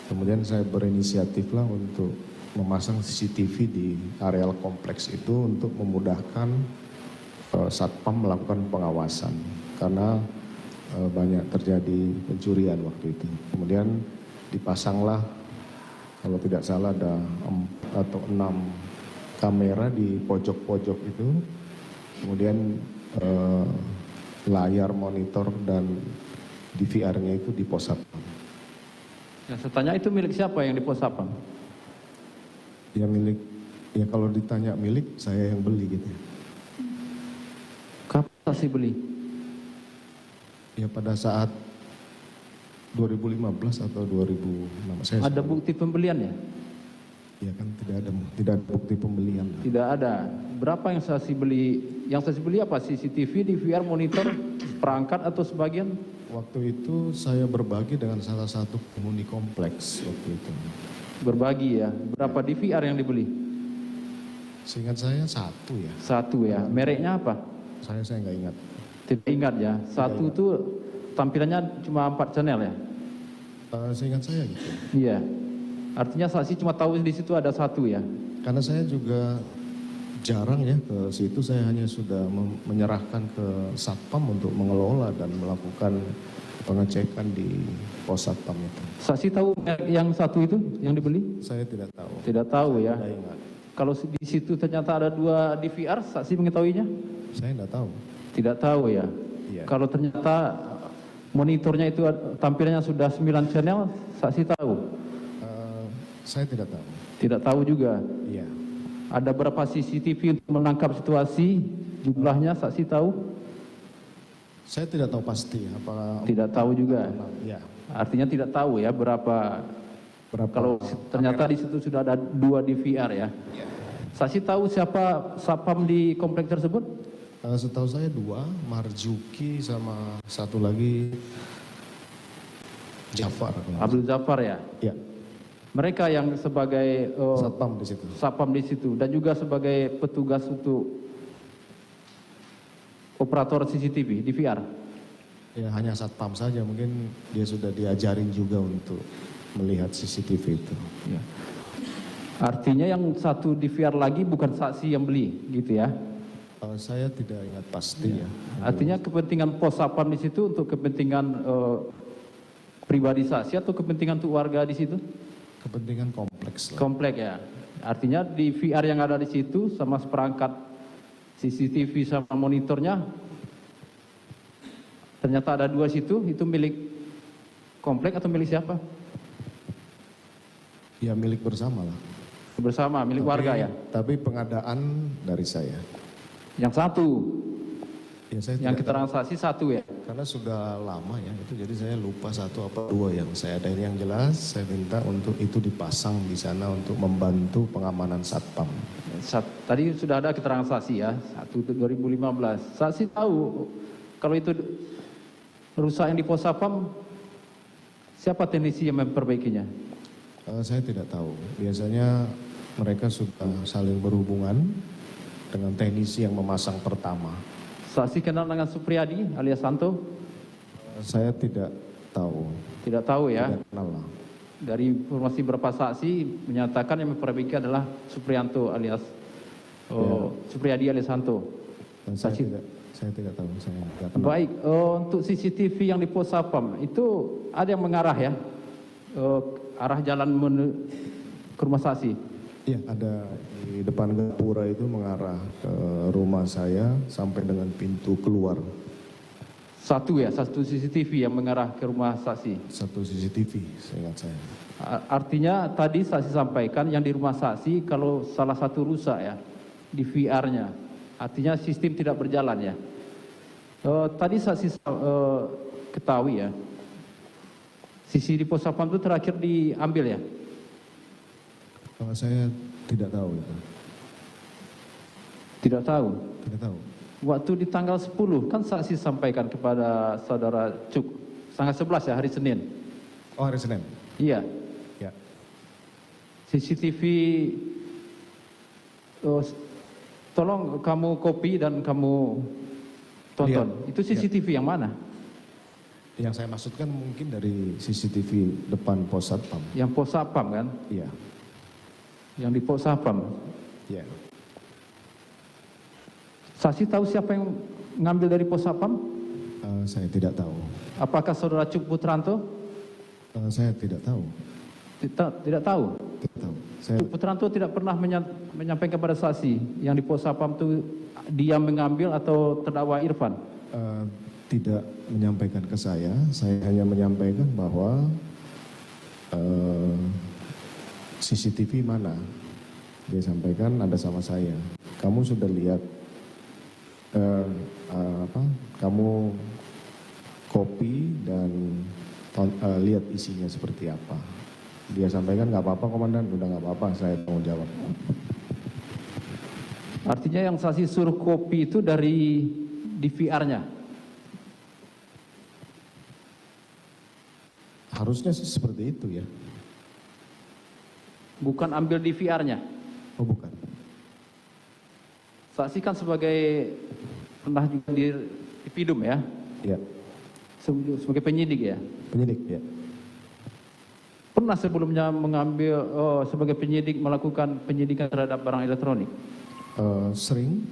Kemudian saya berinisiatif lah untuk memasang CCTV di areal kompleks itu untuk memudahkan Satpam melakukan pengawasan. Karena banyak terjadi pencurian waktu itu. Kemudian dipasanglah kalau tidak salah ada 4 atau 6 kamera di pojok-pojok itu. Kemudian layar monitor dan DVR-nya itu di pos satpam. Yang saya tanya itu milik siapa yang di Posapan? Ya milik, ya kalau ditanya milik saya yang beli gitu. Kapan saksi beli? Ya pada saat 2015 atau 2016. Ada bukti pembeliannya? Ya kan tidak ada bukti pembelian. Tidak ada. Berapa yang saksi beli? Yang saksi beli apa? CCTV, DVR, monitor, perangkat atau sebagian? Waktu itu saya berbagi dengan salah satu penghuni kompleks waktu itu. Berbagi ya. Berapa DVR yang dibeli? Seingat saya satu ya. Satu ya. Mereknya apa? Saya nggak ingat. Tidak ingat ya. Satu itu tampilannya cuma 4 channel ya? Seingat saya gitu. Iya. Artinya saksi cuma tahu di situ ada satu ya? Karena saya juga jarang ya ke situ, saya hanya sudah menyerahkan ke Satpam untuk mengelola dan melakukan pengecekan di pos Satpam itu. Saksi tahu yang satu itu yang dibeli? Saya tidak tahu. Tidak tahu ya. Saya ingat. Kalau di situ ternyata ada 2 DVR, saksi mengetahuinya? Saya tidak tahu. Tidak tahu ya. Iya. Kalau ternyata monitornya itu tampilannya sudah 9 channel, saksi tahu? Saya tidak tahu. Tidak tahu juga. Iya. Ada berapa CCTV untuk menangkap situasi? Jumlahnya saksi tahu? Saya tidak tahu pasti. Apakah Tidak tahu juga. ya. Artinya tidak tahu ya berapa. Kalau ternyata di situ sudah ada 2 DVR ya. Iya. Saksi tahu siapa Satpam di komplek tersebut? Setahu saya 2, Marjuki sama satu lagi Jafar. Abdul Jafar ya. Ya. Mereka yang sebagai Satpam di situ. Satpam di situ dan juga sebagai petugas untuk operator CCTV DVR. Ya hanya Satpam saja, mungkin dia sudah diajarin juga untuk melihat CCTV itu. Ya. Artinya yang satu DVR lagi bukan saksi yang beli, gitu ya? Saya tidak ingat pasti ya. Artinya kepentingan pos Satpam di situ untuk kepentingan pribadi saksi atau kepentingan untuk warga di situ? Kepentingan kompleks lah. Komplek ya. Artinya DVR yang ada di situ sama seperangkat CCTV sama monitornya ternyata ada 2 situ, itu milik komplek atau milik siapa? Ya milik bersama lah. Bersama, milik warga ya? Tapi pengadaan dari saya. Yang satu, Ya, saya yang tidak keterangan saksi satu ya? karena sudah lama ya itu, jadi saya lupa 1 apa 2 yang saya ada. Yang jelas saya minta untuk itu dipasang di sana untuk membantu pengamanan Satpam. Tadi sudah ada keterangan saksi ya, 1 2015. Saksi tahu kalau itu rusak yang di pos Satpam, siapa teknisi yang memperbaikinya? Saya tidak tahu. Biasanya mereka sudah saling berhubungan dengan teknisi yang memasang pertama. Saksi kenal dengan Supriyadi alias Santo? Saya tidak tahu. Tidak tahu ya. Tidak kenal lah. Dari informasi beberapa saksi menyatakan yang memperbaiki adalah Supriyanto alias Supriyadi alias Santo. Dan saya tidak tahu. Saya tidak kenal. Baik, untuk CCTV yang di pos Satpam itu ada yang mengarah ya, arah jalan ke rumah saksi. Iya, ada di depan gapura itu mengarah ke rumah saya sampai dengan pintu keluar. Satu ya, satu CCTV yang mengarah ke rumah saksi. 1 CCTV, seingat saya. Artinya tadi saksi sampaikan yang di rumah saksi kalau salah satu rusak ya, di VR-nya. Artinya sistem tidak berjalan ya. Tadi saksi ketahui ya, sisi di pos Satpam itu terakhir diambil ya? Saya tidak tahu itu. Tidak tahu. Tidak tahu. Waktu di tanggal 10 kan saksi sampaikan kepada saudara Cuk, tanggal 11 ya, hari Senin. Oh, hari Senin. Iya. Ya. CCTV, tolong kamu copy dan kamu tonton. Lihat. Itu CCTV yang mana? Yang saya maksudkan mungkin dari CCTV depan pos Satpam. Yang pos Satpam kan? Iya. Yang di pos Satpam. Iya. Saksi tahu siapa yang ngambil dari pos Satpam? Saya tidak tahu. Apakah saudara Cuk Putranto? Saya tidak tahu. Tidak tahu. Tidak tahu. Saya Cuk Putranto tidak pernah menyampaikan kepada saksi yang di pos Satpam itu dia mengambil atau terdakwa Irfan? tidak menyampaikan ke saya hanya menyampaikan bahwa CCTV mana. Dia sampaikan ada sama saya. Kamu sudah lihat kamu copy dan lihat isinya seperti apa. Dia sampaikan nggak apa-apa komandan, udah nggak apa-apa, saya tanggung jawab. Artinya yang saksi suruh copy itu dari DVR-nya? Harusnya sih seperti itu ya. Bukan ambil DVR-nya? Oh bukan. Saksi kan sebagai pernah juga di Pidum ya? Ya. Sebagai penyidik ya? Penyidik ya. pernah sebelumnya mengambil sebagai penyidik melakukan penyidikan terhadap barang elektronik? Sering.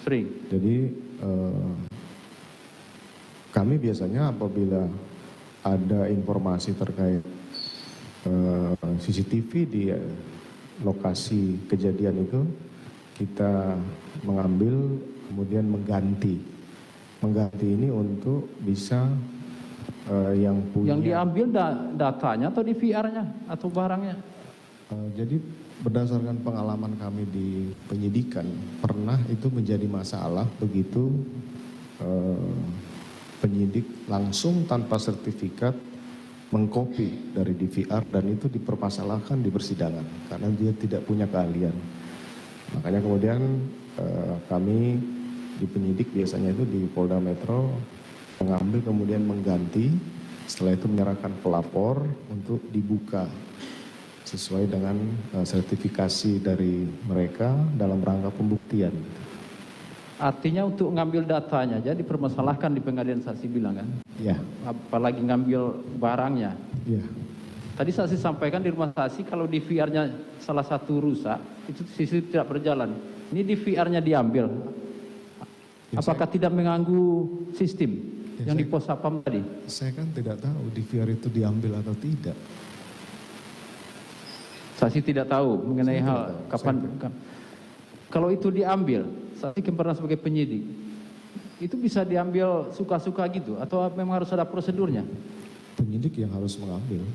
Sering. Kami biasanya apabila ada informasi terkait CCTV di lokasi kejadian itu, kita mengambil kemudian mengganti ini untuk bisa yang punya. Yang diambil datanya atau di VR-nya atau barangnya? Jadi berdasarkan pengalaman kami di penyidikan, pernah itu menjadi masalah begitu penyidik langsung tanpa sertifikat mengcopy dari DVR dan itu dipermasalahkan di persidangan karena dia tidak punya keahlian. Makanya kemudian kami di penyidik biasanya itu di Polda Metro mengambil kemudian mengganti, setelah itu menyerahkan pelapor untuk dibuka sesuai dengan sertifikasi dari mereka dalam rangka pembuktian. Artinya untuk ngambil datanya, jadi dipermasalahkan di pengadilan, saksi bilang kan? Ya. Apalagi ngambil barangnya. Ya. Tadi saksi sampaikan di rumah saksi kalau di VR-nya salah satu rusak, itu sisi tidak berjalan. Ini di VR-nya diambil. Ya, apakah tidak mengganggu sistem yang di pos sapam tadi? Saya kan tidak tahu di VR itu diambil atau tidak. Saksi tidak tahu mengenai Saya hal tidak tahu. kapan. Kalau itu diambil, saksi kan pernah sebagai penyidik, itu bisa diambil suka-suka gitu atau memang harus ada prosedurnya? Penyidik yang harus mengambil.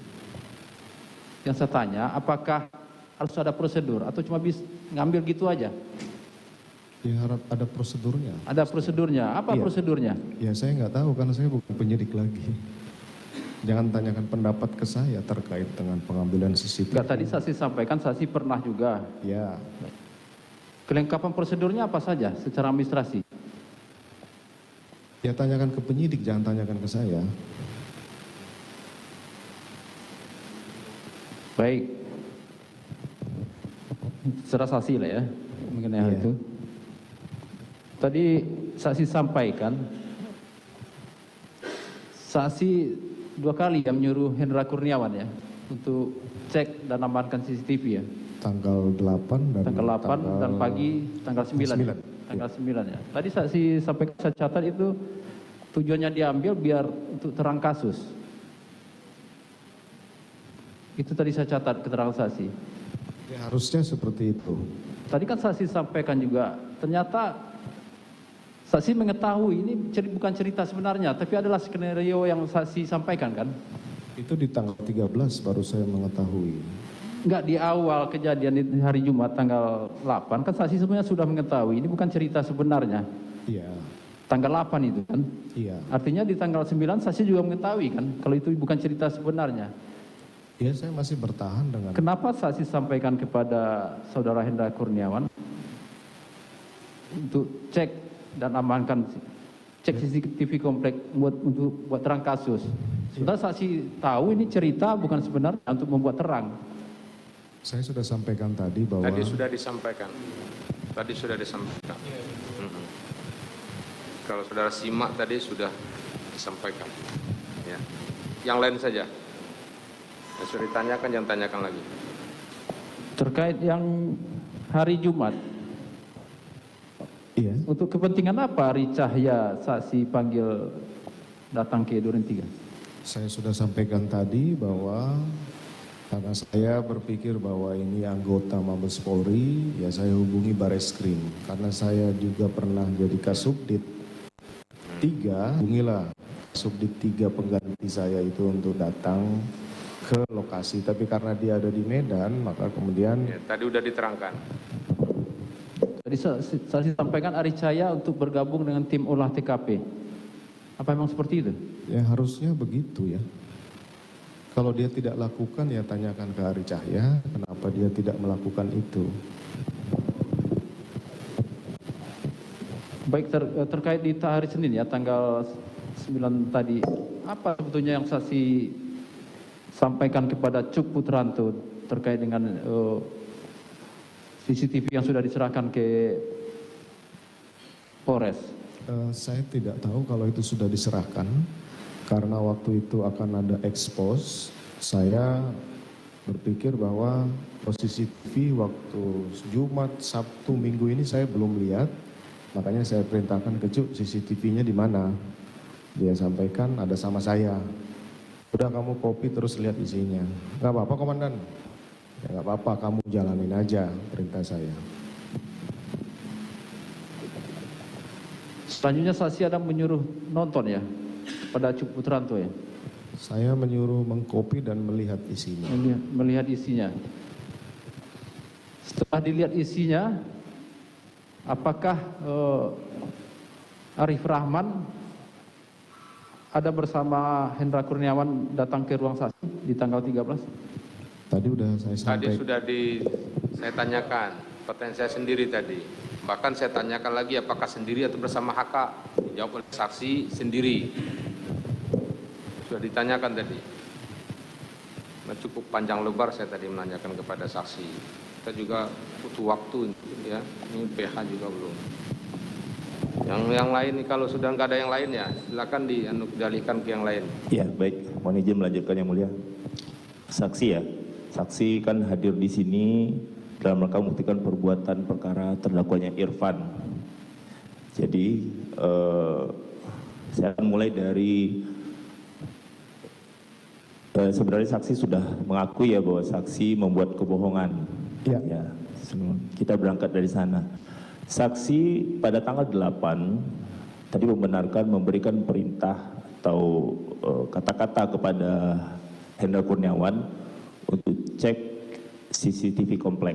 Yang saya tanya, apakah harus ada prosedur atau cuma bisa ngambil gitu aja? Ya harap ada prosedurnya. Ada prosedurnya. Apa Iya. prosedurnya? Ya saya nggak tahu karena saya bukan penyidik lagi. Jangan tanyakan pendapat ke saya terkait dengan pengambilan CCTV. Enggak, tadi saksi sampaikan saksi pernah juga. Ya, Kelengkapan prosedurnya apa saja secara administrasi? ya tanyakan ke penyidik, jangan tanyakan ke saya. Baik. Secara saksi lah ya mengenai hal Iya. itu. Tadi saksi sampaikan saksi 2 kali yang menyuruh Hendra Kurniawan ya untuk cek dan amankan CCTV ya. Tanggal 8 dan Tanggal 8 dan pagi tanggal 9. 9. Tanggal 9 ya. Tadi saksi sampaikan, saya catat itu tujuannya diambil biar untuk terang kasus. Itu tadi saya catat keterangan saksi. Ya, harusnya seperti itu. Tadi kan saksi sampaikan juga, ternyata saksi mengetahui ini bukan cerita sebenarnya, tapi adalah skenario yang saksi sampaikan kan? Itu di tanggal 13 baru saya mengetahui. Enggak, di awal kejadian di hari Jumat tanggal 8, kan saksi sebenarnya sudah mengetahui ini bukan cerita sebenarnya. Iya, Tanggal 8 itu kan? iya. Artinya di tanggal 9 saksi juga mengetahui kan, kalau itu bukan cerita sebenarnya. Ya saya masih bertahan dengan. Kenapa saksi sampaikan kepada saudara Hendra Kurniawan untuk cek dan amankan, cek CCTV komplek untuk buat terang kasus? Sudah saksi tahu ini cerita bukan sebenarnya untuk membuat terang. Saya sudah sampaikan tadi bahwa. Tadi sudah disampaikan. Kalau saudara simak tadi sudah disampaikan. Ya. Yang lain saja. Yang sudah ditanyakan, jangan tanyakan lagi. Terkait yang hari Jumat, Iya. untuk kepentingan apa Ari Cahya saksi panggil datang ke Duren 3? Saya sudah sampaikan tadi bahwa karena saya berpikir bahwa ini anggota Mabes Polri, ya saya hubungi Bareskrim. Karena saya juga pernah jadi Kasubdit 3, hubungilah Kasubdit 3 pengganti saya itu untuk datang ke lokasi. Tapi karena dia ada di Medan, maka kemudian Ya, tadi sudah diterangkan. Tadi saksi sampaikan Ari Cahya untuk bergabung dengan tim olah TKP. Apa memang seperti itu? ya harusnya begitu ya. Kalau dia tidak lakukan ya tanyakan ke Ari Cahya, kenapa dia tidak melakukan itu. Baik, terkait di hari Senin ya, tanggal 9 tadi, apa sebetulnya yang saksi sampaikan kepada Cuk Putranto terkait dengan CCTV yang sudah diserahkan ke Polres? Saya tidak tahu kalau itu sudah diserahkan, karena waktu itu akan ada expose. Saya berpikir bahwa posisi TV waktu Jumat, Sabtu, Minggu ini saya belum lihat. Makanya saya perintahkan ke Cuk, CCTV-nya di mana? Dia sampaikan ada sama saya. Udah kamu copy terus lihat isinya. Gak apa-apa komandan. Ya gak apa-apa, kamu jalanin aja perintah saya. Selanjutnya saksi ada menyuruh nonton ya pada Cuk Putranto ya. Saya menyuruh mengcopy dan melihat isinya. Melihat isinya. Setelah dilihat isinya, apakah Arif Rahman ada bersama Hendra Kurniawan datang ke ruang saksi di tanggal 13? Tadi udah saya sampaikan. Tadi sudah saya tanyakan, pertanyaan saya sendiri tadi. Bahkan saya tanyakan lagi apakah sendiri atau bersama HK. Dijawab oleh saksi sendiri. Sudah ditanyakan tadi. Nah, cukup panjang lebar saya tadi menanyakan kepada saksi. Kita juga butuh waktu ya. Ini PH juga belum. Yang lain kalau sudah nggak ada yang lain ya silakan dialihkan ke yang lain. Ya baik, mohon izin melanjutkan yang mulia. Saksi ya, saksi kan hadir di sini dalam rangka membuktikan perbuatan perkara terdakwanya Irfan. Jadi saya akan mulai dari sebenarnya saksi sudah mengakui ya bahwa saksi membuat kebohongan. Ya. Ya, kita berangkat dari sana. Saksi pada tanggal 8 tadi membenarkan memberikan perintah atau kata-kata kepada Hendra Kurniawan untuk cek CCTV komplek.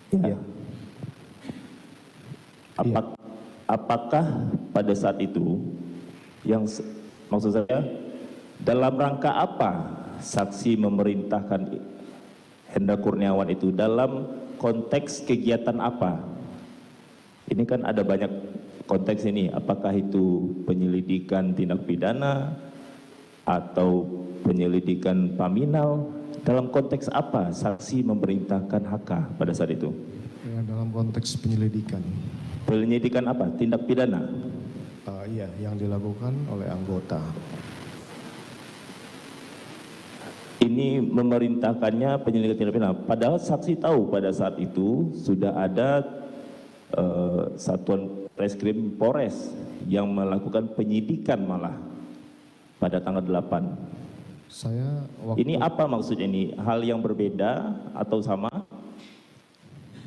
Ya. Apakah pada saat itu yang maksud saya dalam rangka apa saksi memerintahkan Hendra Kurniawan itu, dalam konteks kegiatan apa? Ini kan ada banyak konteks ini, apakah itu penyelidikan tindak pidana atau penyelidikan paminal, dalam konteks apa saksi memerintahkan HK pada saat itu? Ya, dalam konteks penyelidikan. Penyelidikan apa? Tindak pidana? Iya, yang dilakukan oleh anggota. Ini memerintahkannya penyelidikan tindak pidana. Padahal saksi tahu pada saat itu sudah ada Satuan Reskrim Polres yang melakukan penyidikan malah pada tanggal 8. Ini apa maksudnya ini? Hal yang berbeda atau sama?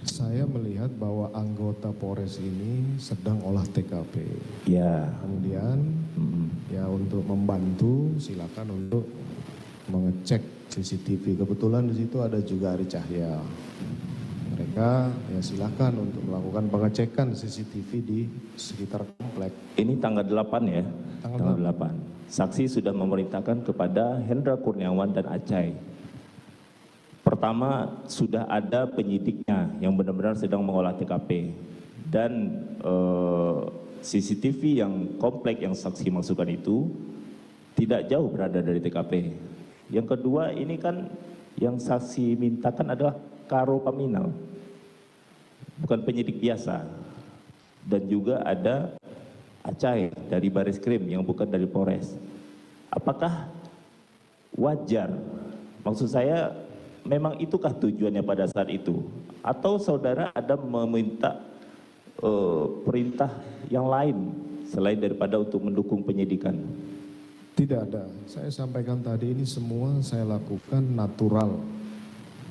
Saya melihat bahwa anggota Polres ini sedang olah TKP. Ya. Kemudian ya untuk membantu silakan untuk mengecek CCTV. Kebetulan di situ ada juga Ari Cahya. Mereka ya silakan untuk melakukan pengecekan CCTV di sekitar komplek. Ini tanggal 8 ya? Tanggal 8. Saksi sudah memerintahkan kepada Hendra Kurniawan dan Acai. Pertama, sudah ada penyidiknya yang benar-benar sedang mengolah TKP. Dan CCTV yang komplek yang saksi masukkan itu tidak jauh berada dari TKP. Yang kedua, ini kan yang saksi mintakan adalah karo paminal, bukan penyidik biasa. Dan juga ada Acai dari Baris Krim yang bukan dari Polres. Apakah wajar? Maksud saya, memang itukah tujuannya pada saat itu? Atau saudara ada meminta perintah yang lain selain daripada untuk mendukung penyidikan? Tidak ada. Saya sampaikan tadi ini semua saya lakukan natural.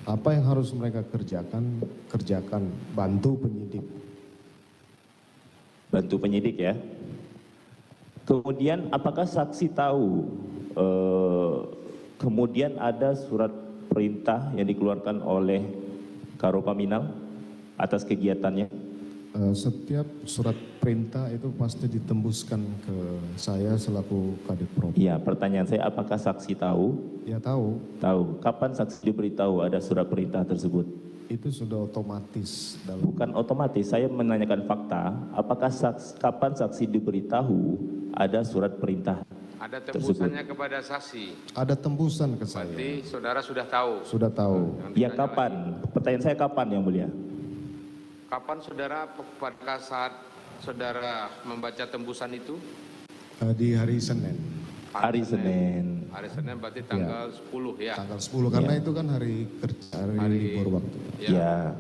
Apa yang harus mereka kerjakan, kerjakan. Bantu penyidik. Bantu penyidik ya. Kemudian apakah saksi tahu kemudian ada surat perintah yang dikeluarkan oleh Karo Paminal atas kegiatannya? Setiap surat perintah itu pasti ditembuskan ke saya selaku Kadif Propam. Iya, pertanyaan saya apakah saksi tahu? Ya tahu. Tahu. Kapan saksi diberitahu ada surat perintah tersebut? Itu sudah otomatis. Bukan otomatis, saya menanyakan fakta. Apakah kapan saksi diberitahu ada surat perintah? Ada tembusannya kepada saksi. Ada tembusan ke saya. Berarti saudara sudah tahu. Sudah tahu. Ya kapan? Pertanyaan saya kapan yang mulia? Kapan saudara pada saat saudara membaca tembusan itu? Di hari Senin. Hari Senin. Hari Senin berarti tanggal 10 ya. Tanggal 10 karena itu kan hari kerja, hari libur waktu. Ya.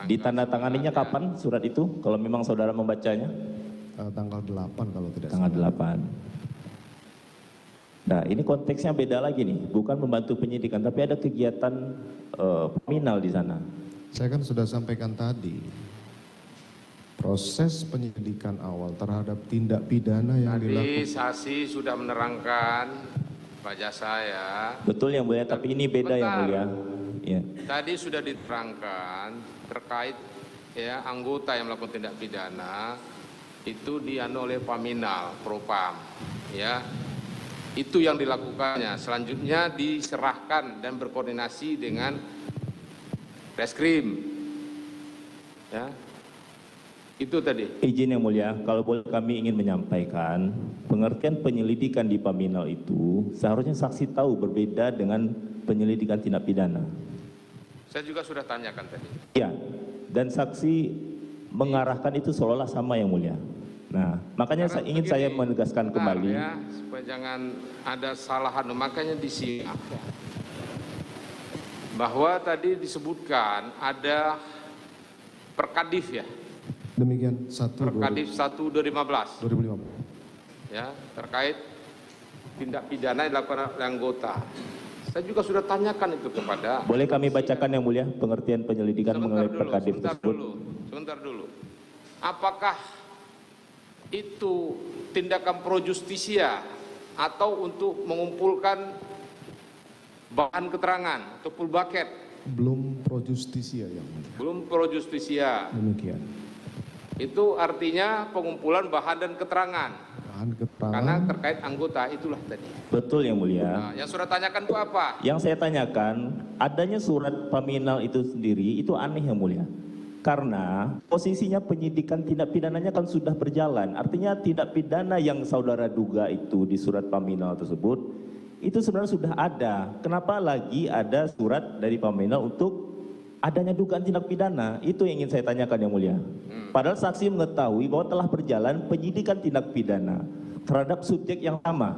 Ditandatanganinya kapan surat itu kalau memang saudara membacanya? Tanggal 8 kalau tidak Tanggal salah. 8. Nah, ini konteksnya beda lagi nih, bukan membantu penyidikan, tapi ada kegiatan paminal di sana. Saya kan sudah sampaikan tadi, proses penyidikan awal terhadap tindak pidana yang Tadi dilakukan. saksi sudah menerangkan wajah saya. Betul yang mulia, tapi ini beda yang Bentar. mulia. Ya. Tadi sudah diterangkan terkait ya anggota yang melakukan tindak pidana itu dianu oleh Paminal Propam ya. Itu yang dilakukannya. Selanjutnya diserahkan dan berkoordinasi dengan Reskrim. Ya. Itu tadi. Izin yang mulia, kalau boleh kami ingin menyampaikan, pengertian penyelidikan di Paminal itu seharusnya saksi tahu berbeda dengan penyelidikan tindak pidana. Saya juga sudah tanyakan tadi. Ya, dan saksi mengarahkan itu seolah-olah sama yang mulia. Nah, makanya saya menegaskan benar, kembali. ya, supaya jangan ada salahan, makanya disimak. Bahwa tadi disebutkan ada Perkadif ya. Demikian Perkadif 1 2015 2015. ya, terkait tindak pidana yang dilakukan oleh anggota. Saya juga sudah tanyakan itu kepada. Boleh kami bacakan yang mulia pengertian penyelidikan mengenai Perkadif tersebut? Sebentar dulu. Apakah itu tindakan pro justisia atau untuk mengumpulkan bahan keterangan atau full bucket? Belum pro justisia yang mulia. Belum pro justisia. Demikian. Itu artinya pengumpulan bahan dan keterangan. Bahan keterangan. Karena terkait anggota itulah tadi. Betul yang mulia. Nah, yang sudah tanyakan itu apa? Yang saya tanyakan, adanya surat Paminal itu sendiri itu aneh yang mulia. Karena posisinya penyidikan tindak pidananya kan sudah berjalan. Artinya tindak pidana yang saudara duga itu di surat Paminal tersebut, itu sebenarnya sudah ada. Kenapa lagi ada surat dari Paminal untuk adanya dugaan tindak pidana? Itu yang ingin saya tanyakan yang mulia. Padahal saksi mengetahui bahwa telah berjalan penyidikan tindak pidana terhadap subjek yang sama.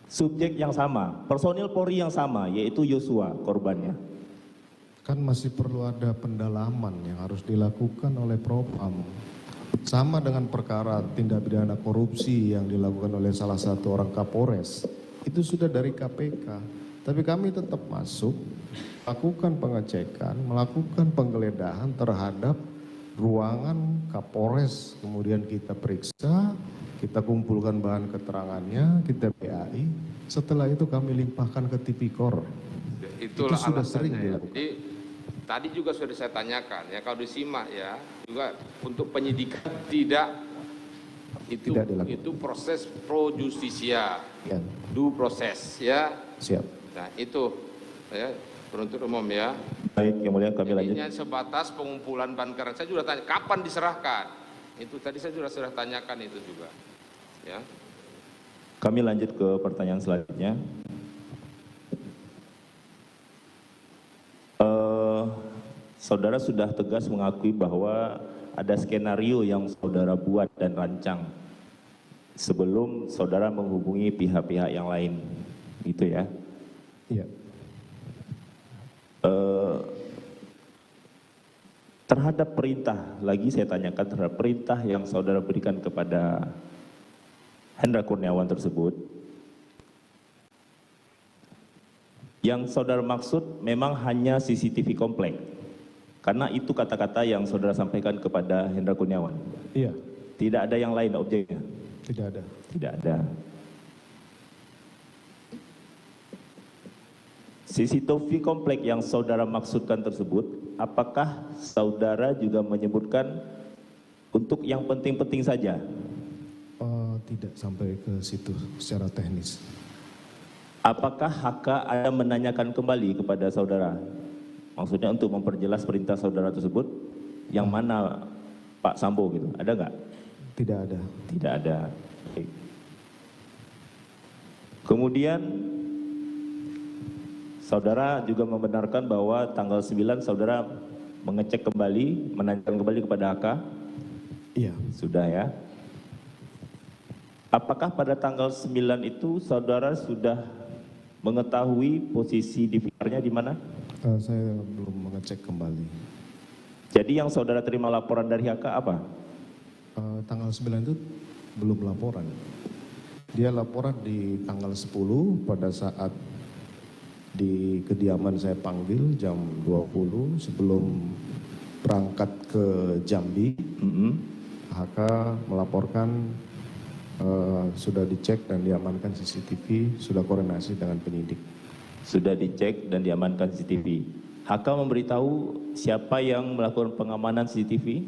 Subjek yang sama, personil Polri yang sama, yaitu Yosua korbannya. Kan masih perlu ada pendalaman yang harus dilakukan oleh Propam. Sama dengan perkara tindak pidana korupsi yang dilakukan oleh salah satu orang Kapolres. Itu sudah dari KPK. Tapi kami tetap masuk, lakukan pengecekan, melakukan penggeledahan terhadap ruangan Kapolres. Kemudian kita periksa, kita kumpulkan bahan keterangannya, kita BAI. Setelah itu kami limpahkan ke Tipikor. Itulah Itu sudah alasannya sering ya. dilakukan. Jadi tadi juga sudah saya tanyakan ya, kalau disimak ya, juga untuk penyidikan tidak dilakukan. itu proses pro justisia, Ya, due proses ya. siap. Nah itu ya, penuntut umum ya. Baik yang mulia, kami lanjut. Ini sebatas pengumpulan bahan keterangan. Saya juga tanya kapan diserahkan. Itu tadi saya sudah tanyakan itu juga. Ya. Kami lanjut ke pertanyaan selanjutnya. Saudara sudah tegas mengakui bahwa ada skenario yang saudara buat dan rancang sebelum saudara menghubungi pihak-pihak yang lain, gitu ya? Iya. Terhadap perintah, lagi saya tanyakan terhadap perintah yang saudara berikan kepada Hendra Kurniawan tersebut, yang saudara maksud memang hanya CCTV komplek, karena itu kata-kata yang saudara sampaikan kepada Hendra Kurniawan. Iya, Tidak ada yang lain objeknya? tidak ada. Tidak ada. CCTV komplek yang saudara maksudkan tersebut, apakah saudara juga menyebutkan untuk yang penting-penting saja? Tidak sampai ke situ secara teknis. Apakah HK ada menanyakan kembali kepada saudara? Maksudnya untuk memperjelas perintah saudara tersebut, yang mana Pak Sambo gitu, ada nggak? Tidak ada. Tidak ada. Baik. Kemudian saudara juga membenarkan bahwa tanggal 9 saudara mengecek kembali, menanyakan kembali kepada HK? Iya. Sudah ya. Apakah pada tanggal 9 itu saudara sudah mengetahui posisi DVR-nya di mana? Saya belum mengecek kembali. Jadi yang saudara terima laporan dari HK apa? Tanggal 9 itu belum laporan. Dia laporan di tanggal 10 pada saat di kediaman saya panggil jam 20 sebelum berangkat ke Jambi. HK melaporkan sudah dicek dan diamankan CCTV, sudah koordinasi dengan penyidik. Sudah dicek dan diamankan CCTV. HK memberitahu siapa yang melakukan pengamanan CCTV?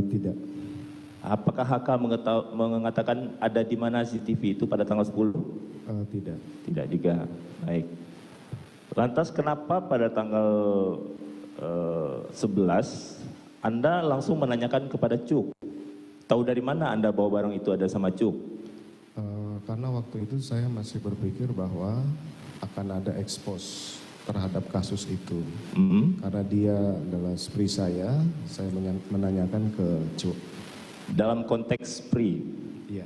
Tidak. Apakah HK mengatakan ada di mana CCTV itu pada tanggal 10? Tidak. Tidak juga. Baik. Lantas kenapa pada tanggal 11 Anda langsung menanyakan kepada Cuk? Tahu dari mana Anda bawa barang itu ada sama Cuk? Karena waktu itu saya masih berpikir bahwa akan ada ekspos terhadap kasus itu. Karena dia adalah SPRI saya menanyakan ke Cuk. Dalam konteks SPRI? Iya.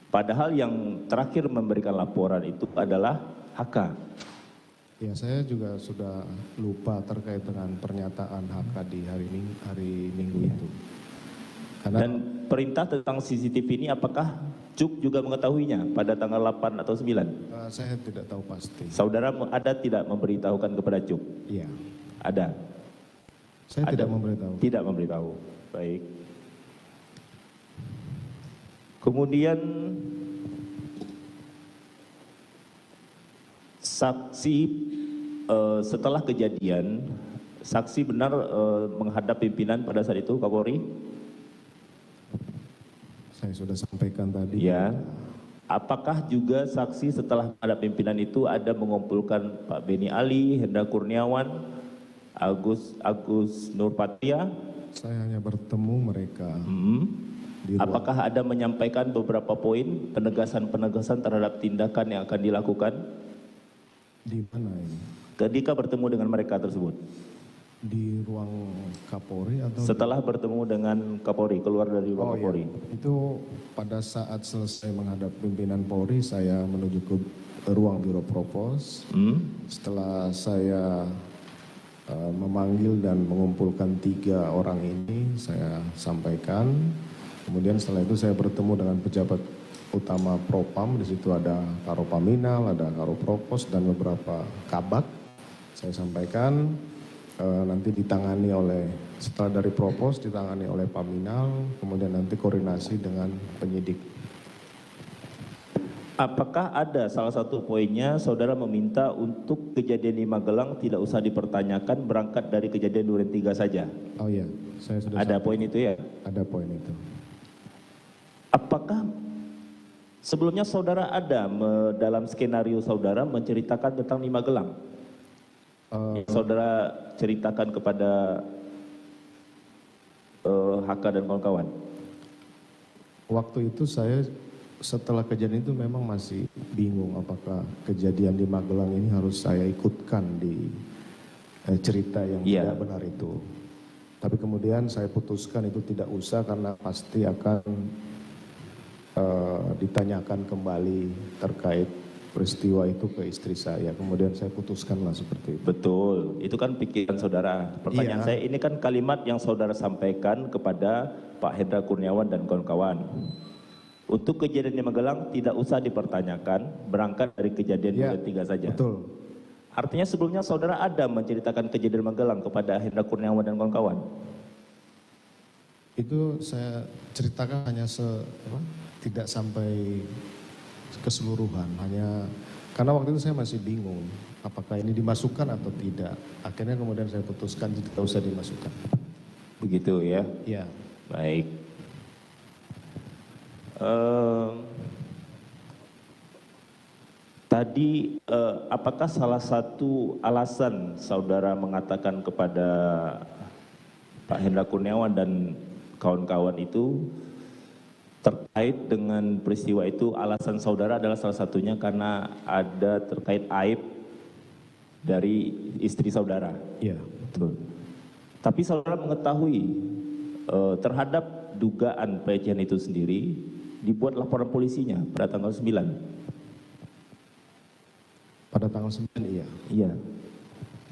Padahal yang terakhir memberikan laporan itu adalah HK. Ya, saya juga sudah lupa terkait dengan pernyataan HK di hari Minggu itu. Karena Dan perintah tentang CCTV ini apakah Cuk juga mengetahuinya pada tanggal 8 atau 9? saya tidak tahu pasti. Saudara ada tidak memberitahukan kepada Cuk? Iya. Ada? Saya Ada. tidak memberitahu. Tidak memberitahu. Baik. Kemudian saksi setelah kejadian, saksi benar menghadap pimpinan pada saat itu, Kapolri? Saya sudah sampaikan tadi. Ya. Apakah juga saksi setelah menghadap pimpinan itu ada mengumpulkan Pak Beni Ali, Hendra Kurniawan, Agus Nurpatria? Saya hanya bertemu mereka. Di ruang. Apakah ada menyampaikan beberapa poin penegasan-penegasan terhadap tindakan yang akan dilakukan? Di mana ini? Ketika bertemu dengan mereka tersebut? Di ruang Kapolri atau Setelah bertemu dengan Kapolri, keluar dari ruang Kapolri? Itu pada saat selesai menghadap pimpinan Polri, saya menuju ke ruang Biro Propos. Setelah saya memanggil dan mengumpulkan 3 orang ini, saya sampaikan. Kemudian setelah itu saya bertemu dengan pejabat utama Propam. Di situ ada Karo Paminal, ada Karo Propos dan beberapa kabak. Saya sampaikan nanti ditangani oleh, setelah dari Propos ditangani oleh Paminal, kemudian nanti koordinasi dengan penyidik. Apakah ada salah satu poinnya saudara meminta untuk kejadian di Magelang tidak usah dipertanyakan, berangkat dari kejadian Duren 3 saja? Oh iya, saya sudah Ada poin itu ya? Ada poin itu. Apakah sebelumnya saudara ada dalam skenario saudara menceritakan tentang di Magelang? Saudara ceritakan kepada HK dan kawan-kawan? Waktu itu saya setelah kejadian itu memang masih bingung apakah kejadian di Magelang ini harus saya ikutkan di cerita yang tidak benar itu. Tapi kemudian saya putuskan itu tidak usah karena pasti akan ditanyakan kembali terkait peristiwa itu ke istri saya. Kemudian saya putuskanlah seperti itu. Betul, itu kan pikiran saudara. Pertanyaan saya, ini kan kalimat yang saudara sampaikan kepada Pak Hendra Kurniawan dan kawan-kawan. Untuk kejadian di Magelang tidak usah dipertanyakan, berangkat dari kejadian Duren 3 saja. Betul. Artinya sebelumnya saudara ada menceritakan kejadian Magelang kepada Hendra Kurniawan dan kawan-kawan? Itu saya ceritakan hanya tidak sampai keseluruhan, hanya karena waktu itu saya masih bingung apakah ini dimasukkan atau tidak. Akhirnya kemudian saya putuskan tidak usah dimasukkan. Begitu ya? Iya. Baik. Tadi apakah salah satu alasan saudara mengatakan kepada Pak Hendra Kurniawan dan kawan-kawan itu terkait dengan peristiwa itu, alasan saudara adalah salah satunya karena ada terkait aib dari istri saudara? Iya. Betul. Tapi saudara mengetahui terhadap dugaan pelecehan itu sendiri, dibuat laporan polisinya pada tanggal 9. Pada tanggal 9 iya. Iya.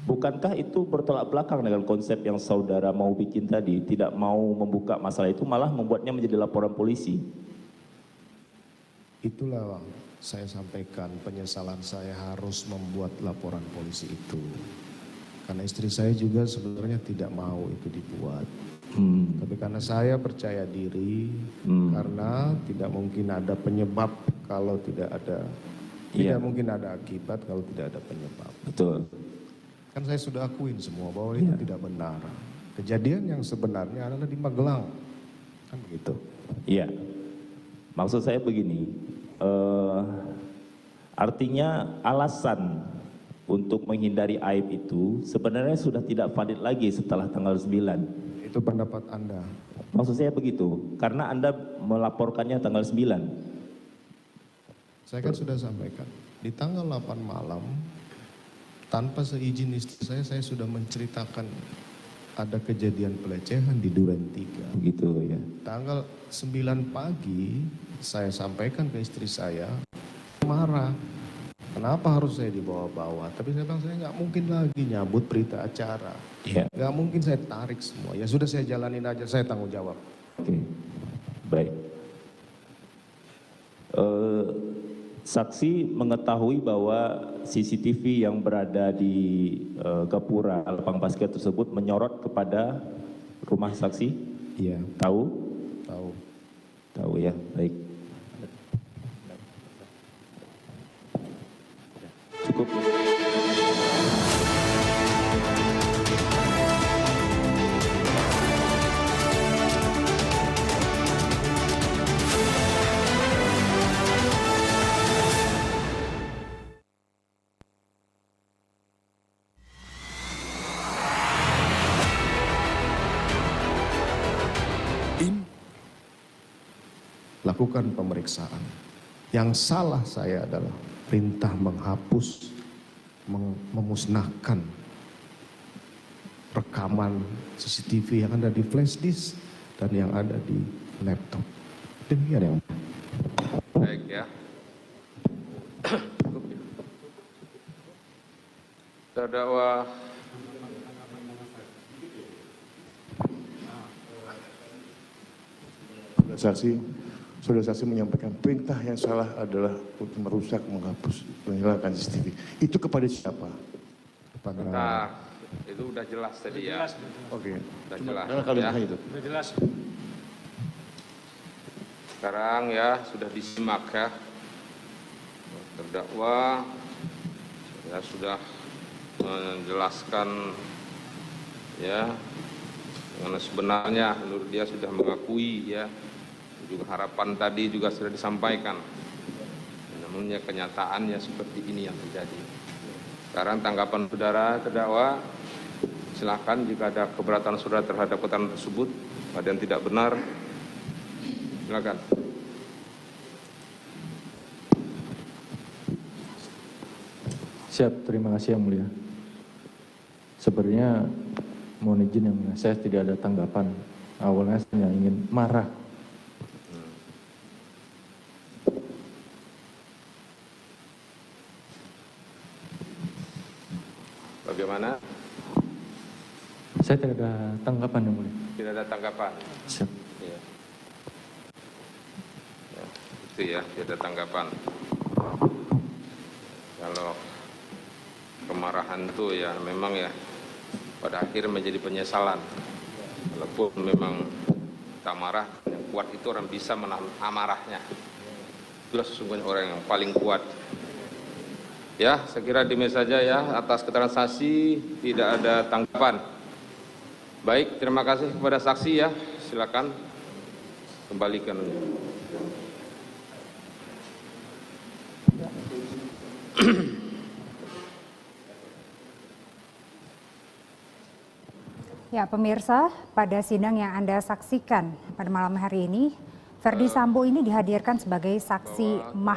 Bukankah itu bertolak belakang dengan konsep yang saudara mau bikin tadi, tidak mau membuka masalah itu, malah membuatnya menjadi laporan polisi? Itulah saya sampaikan penyesalan saya harus membuat laporan polisi itu. Karena istri saya juga sebenarnya tidak mau itu dibuat. Tapi karena saya percaya diri, karena tidak mungkin ada penyebab kalau tidak ada, tidak mungkin ada akibat kalau tidak ada penyebab. Betul. Kan saya sudah akuin semua bahwa itu tidak benar. Kejadian yang sebenarnya adalah di Magelang, kan begitu. Iya. Maksud saya begini, artinya alasan untuk menghindari aib itu sebenarnya sudah tidak valid lagi setelah tanggal 9. Itu pendapat Anda. Maksud saya begitu, karena Anda melaporkannya tanggal 9. Saya kan sudah sampaikan, di tanggal 8 malam, tanpa seizin istri saya sudah menceritakan ada kejadian pelecehan di Duren 3. Begitu ya. Tanggal 9 pagi, saya sampaikan ke istri saya, marah. Kenapa harus saya dibawa-bawa? Tapi saya bilang, saya nggak mungkin lagi nyabut berita acara. Iya. Nggak mungkin saya tarik semua. Ya sudah saya jalanin aja, saya tanggung jawab. Oke, baik. Saksi mengetahui bahwa CCTV yang berada di Gapura lapang basket tersebut menyorot kepada rumah saksi? Iya. Tahu? Tahu. Tahu ya, baik. Cukup. Lakukan pemeriksaan. Yang salah saya adalah perintah menghapus, memusnahkan rekaman CCTV yang ada di flash disk dan yang ada di laptop. Demikian yang. Baik ya. Terdakwa Saudara saksi menyampaikan perintah yang salah adalah untuk merusak, menghapus, menghilangkan CCTV. Itu kepada siapa? Kepada Nah, itu udah jelas tadi ya. Oke. Udah jelas. Dalam kalimat Ya. itu. Sudah jelas. Sekarang ya sudah disimak ya. Terdakwa ya sudah menjelaskan ya mengenai sebenarnya menurut dia sudah mengakui ya. Juga harapan tadi juga sudah disampaikan. Namun ya kenyataannya seperti ini yang terjadi. Sekarang tanggapan saudara terdakwa, silakan jika ada keberatan saudara terhadap keterangan tersebut, ada yang tidak benar, silakan. Siap, terima kasih yang mulia. Sebenarnya mohon izin yang mulia, saya tidak ada tanggapan. Awalnya saya hanya ingin marah. Bagaimana? Saya tidak ada tanggapan yang mulia. Tidak ada tanggapan. Siap. Ya. Ya, itu ya, tidak ada tanggapan. Kalau kemarahan itu ya memang ya pada akhir menjadi penyesalan. Walaupun memang tak marah, yang kuat itu orang bisa menahan amarahnya. Itulah sesungguhnya orang yang paling kuat. Ya, saya kira demikian saja ya, atas keterangan saksi tidak ada tanggapan. Baik, terima kasih kepada saksi ya, silakan kembalikan. Ya, pemirsa, pada sidang yang Anda saksikan pada malam hari ini, Verdi Sambo ini dihadirkan sebagai saksi mahkota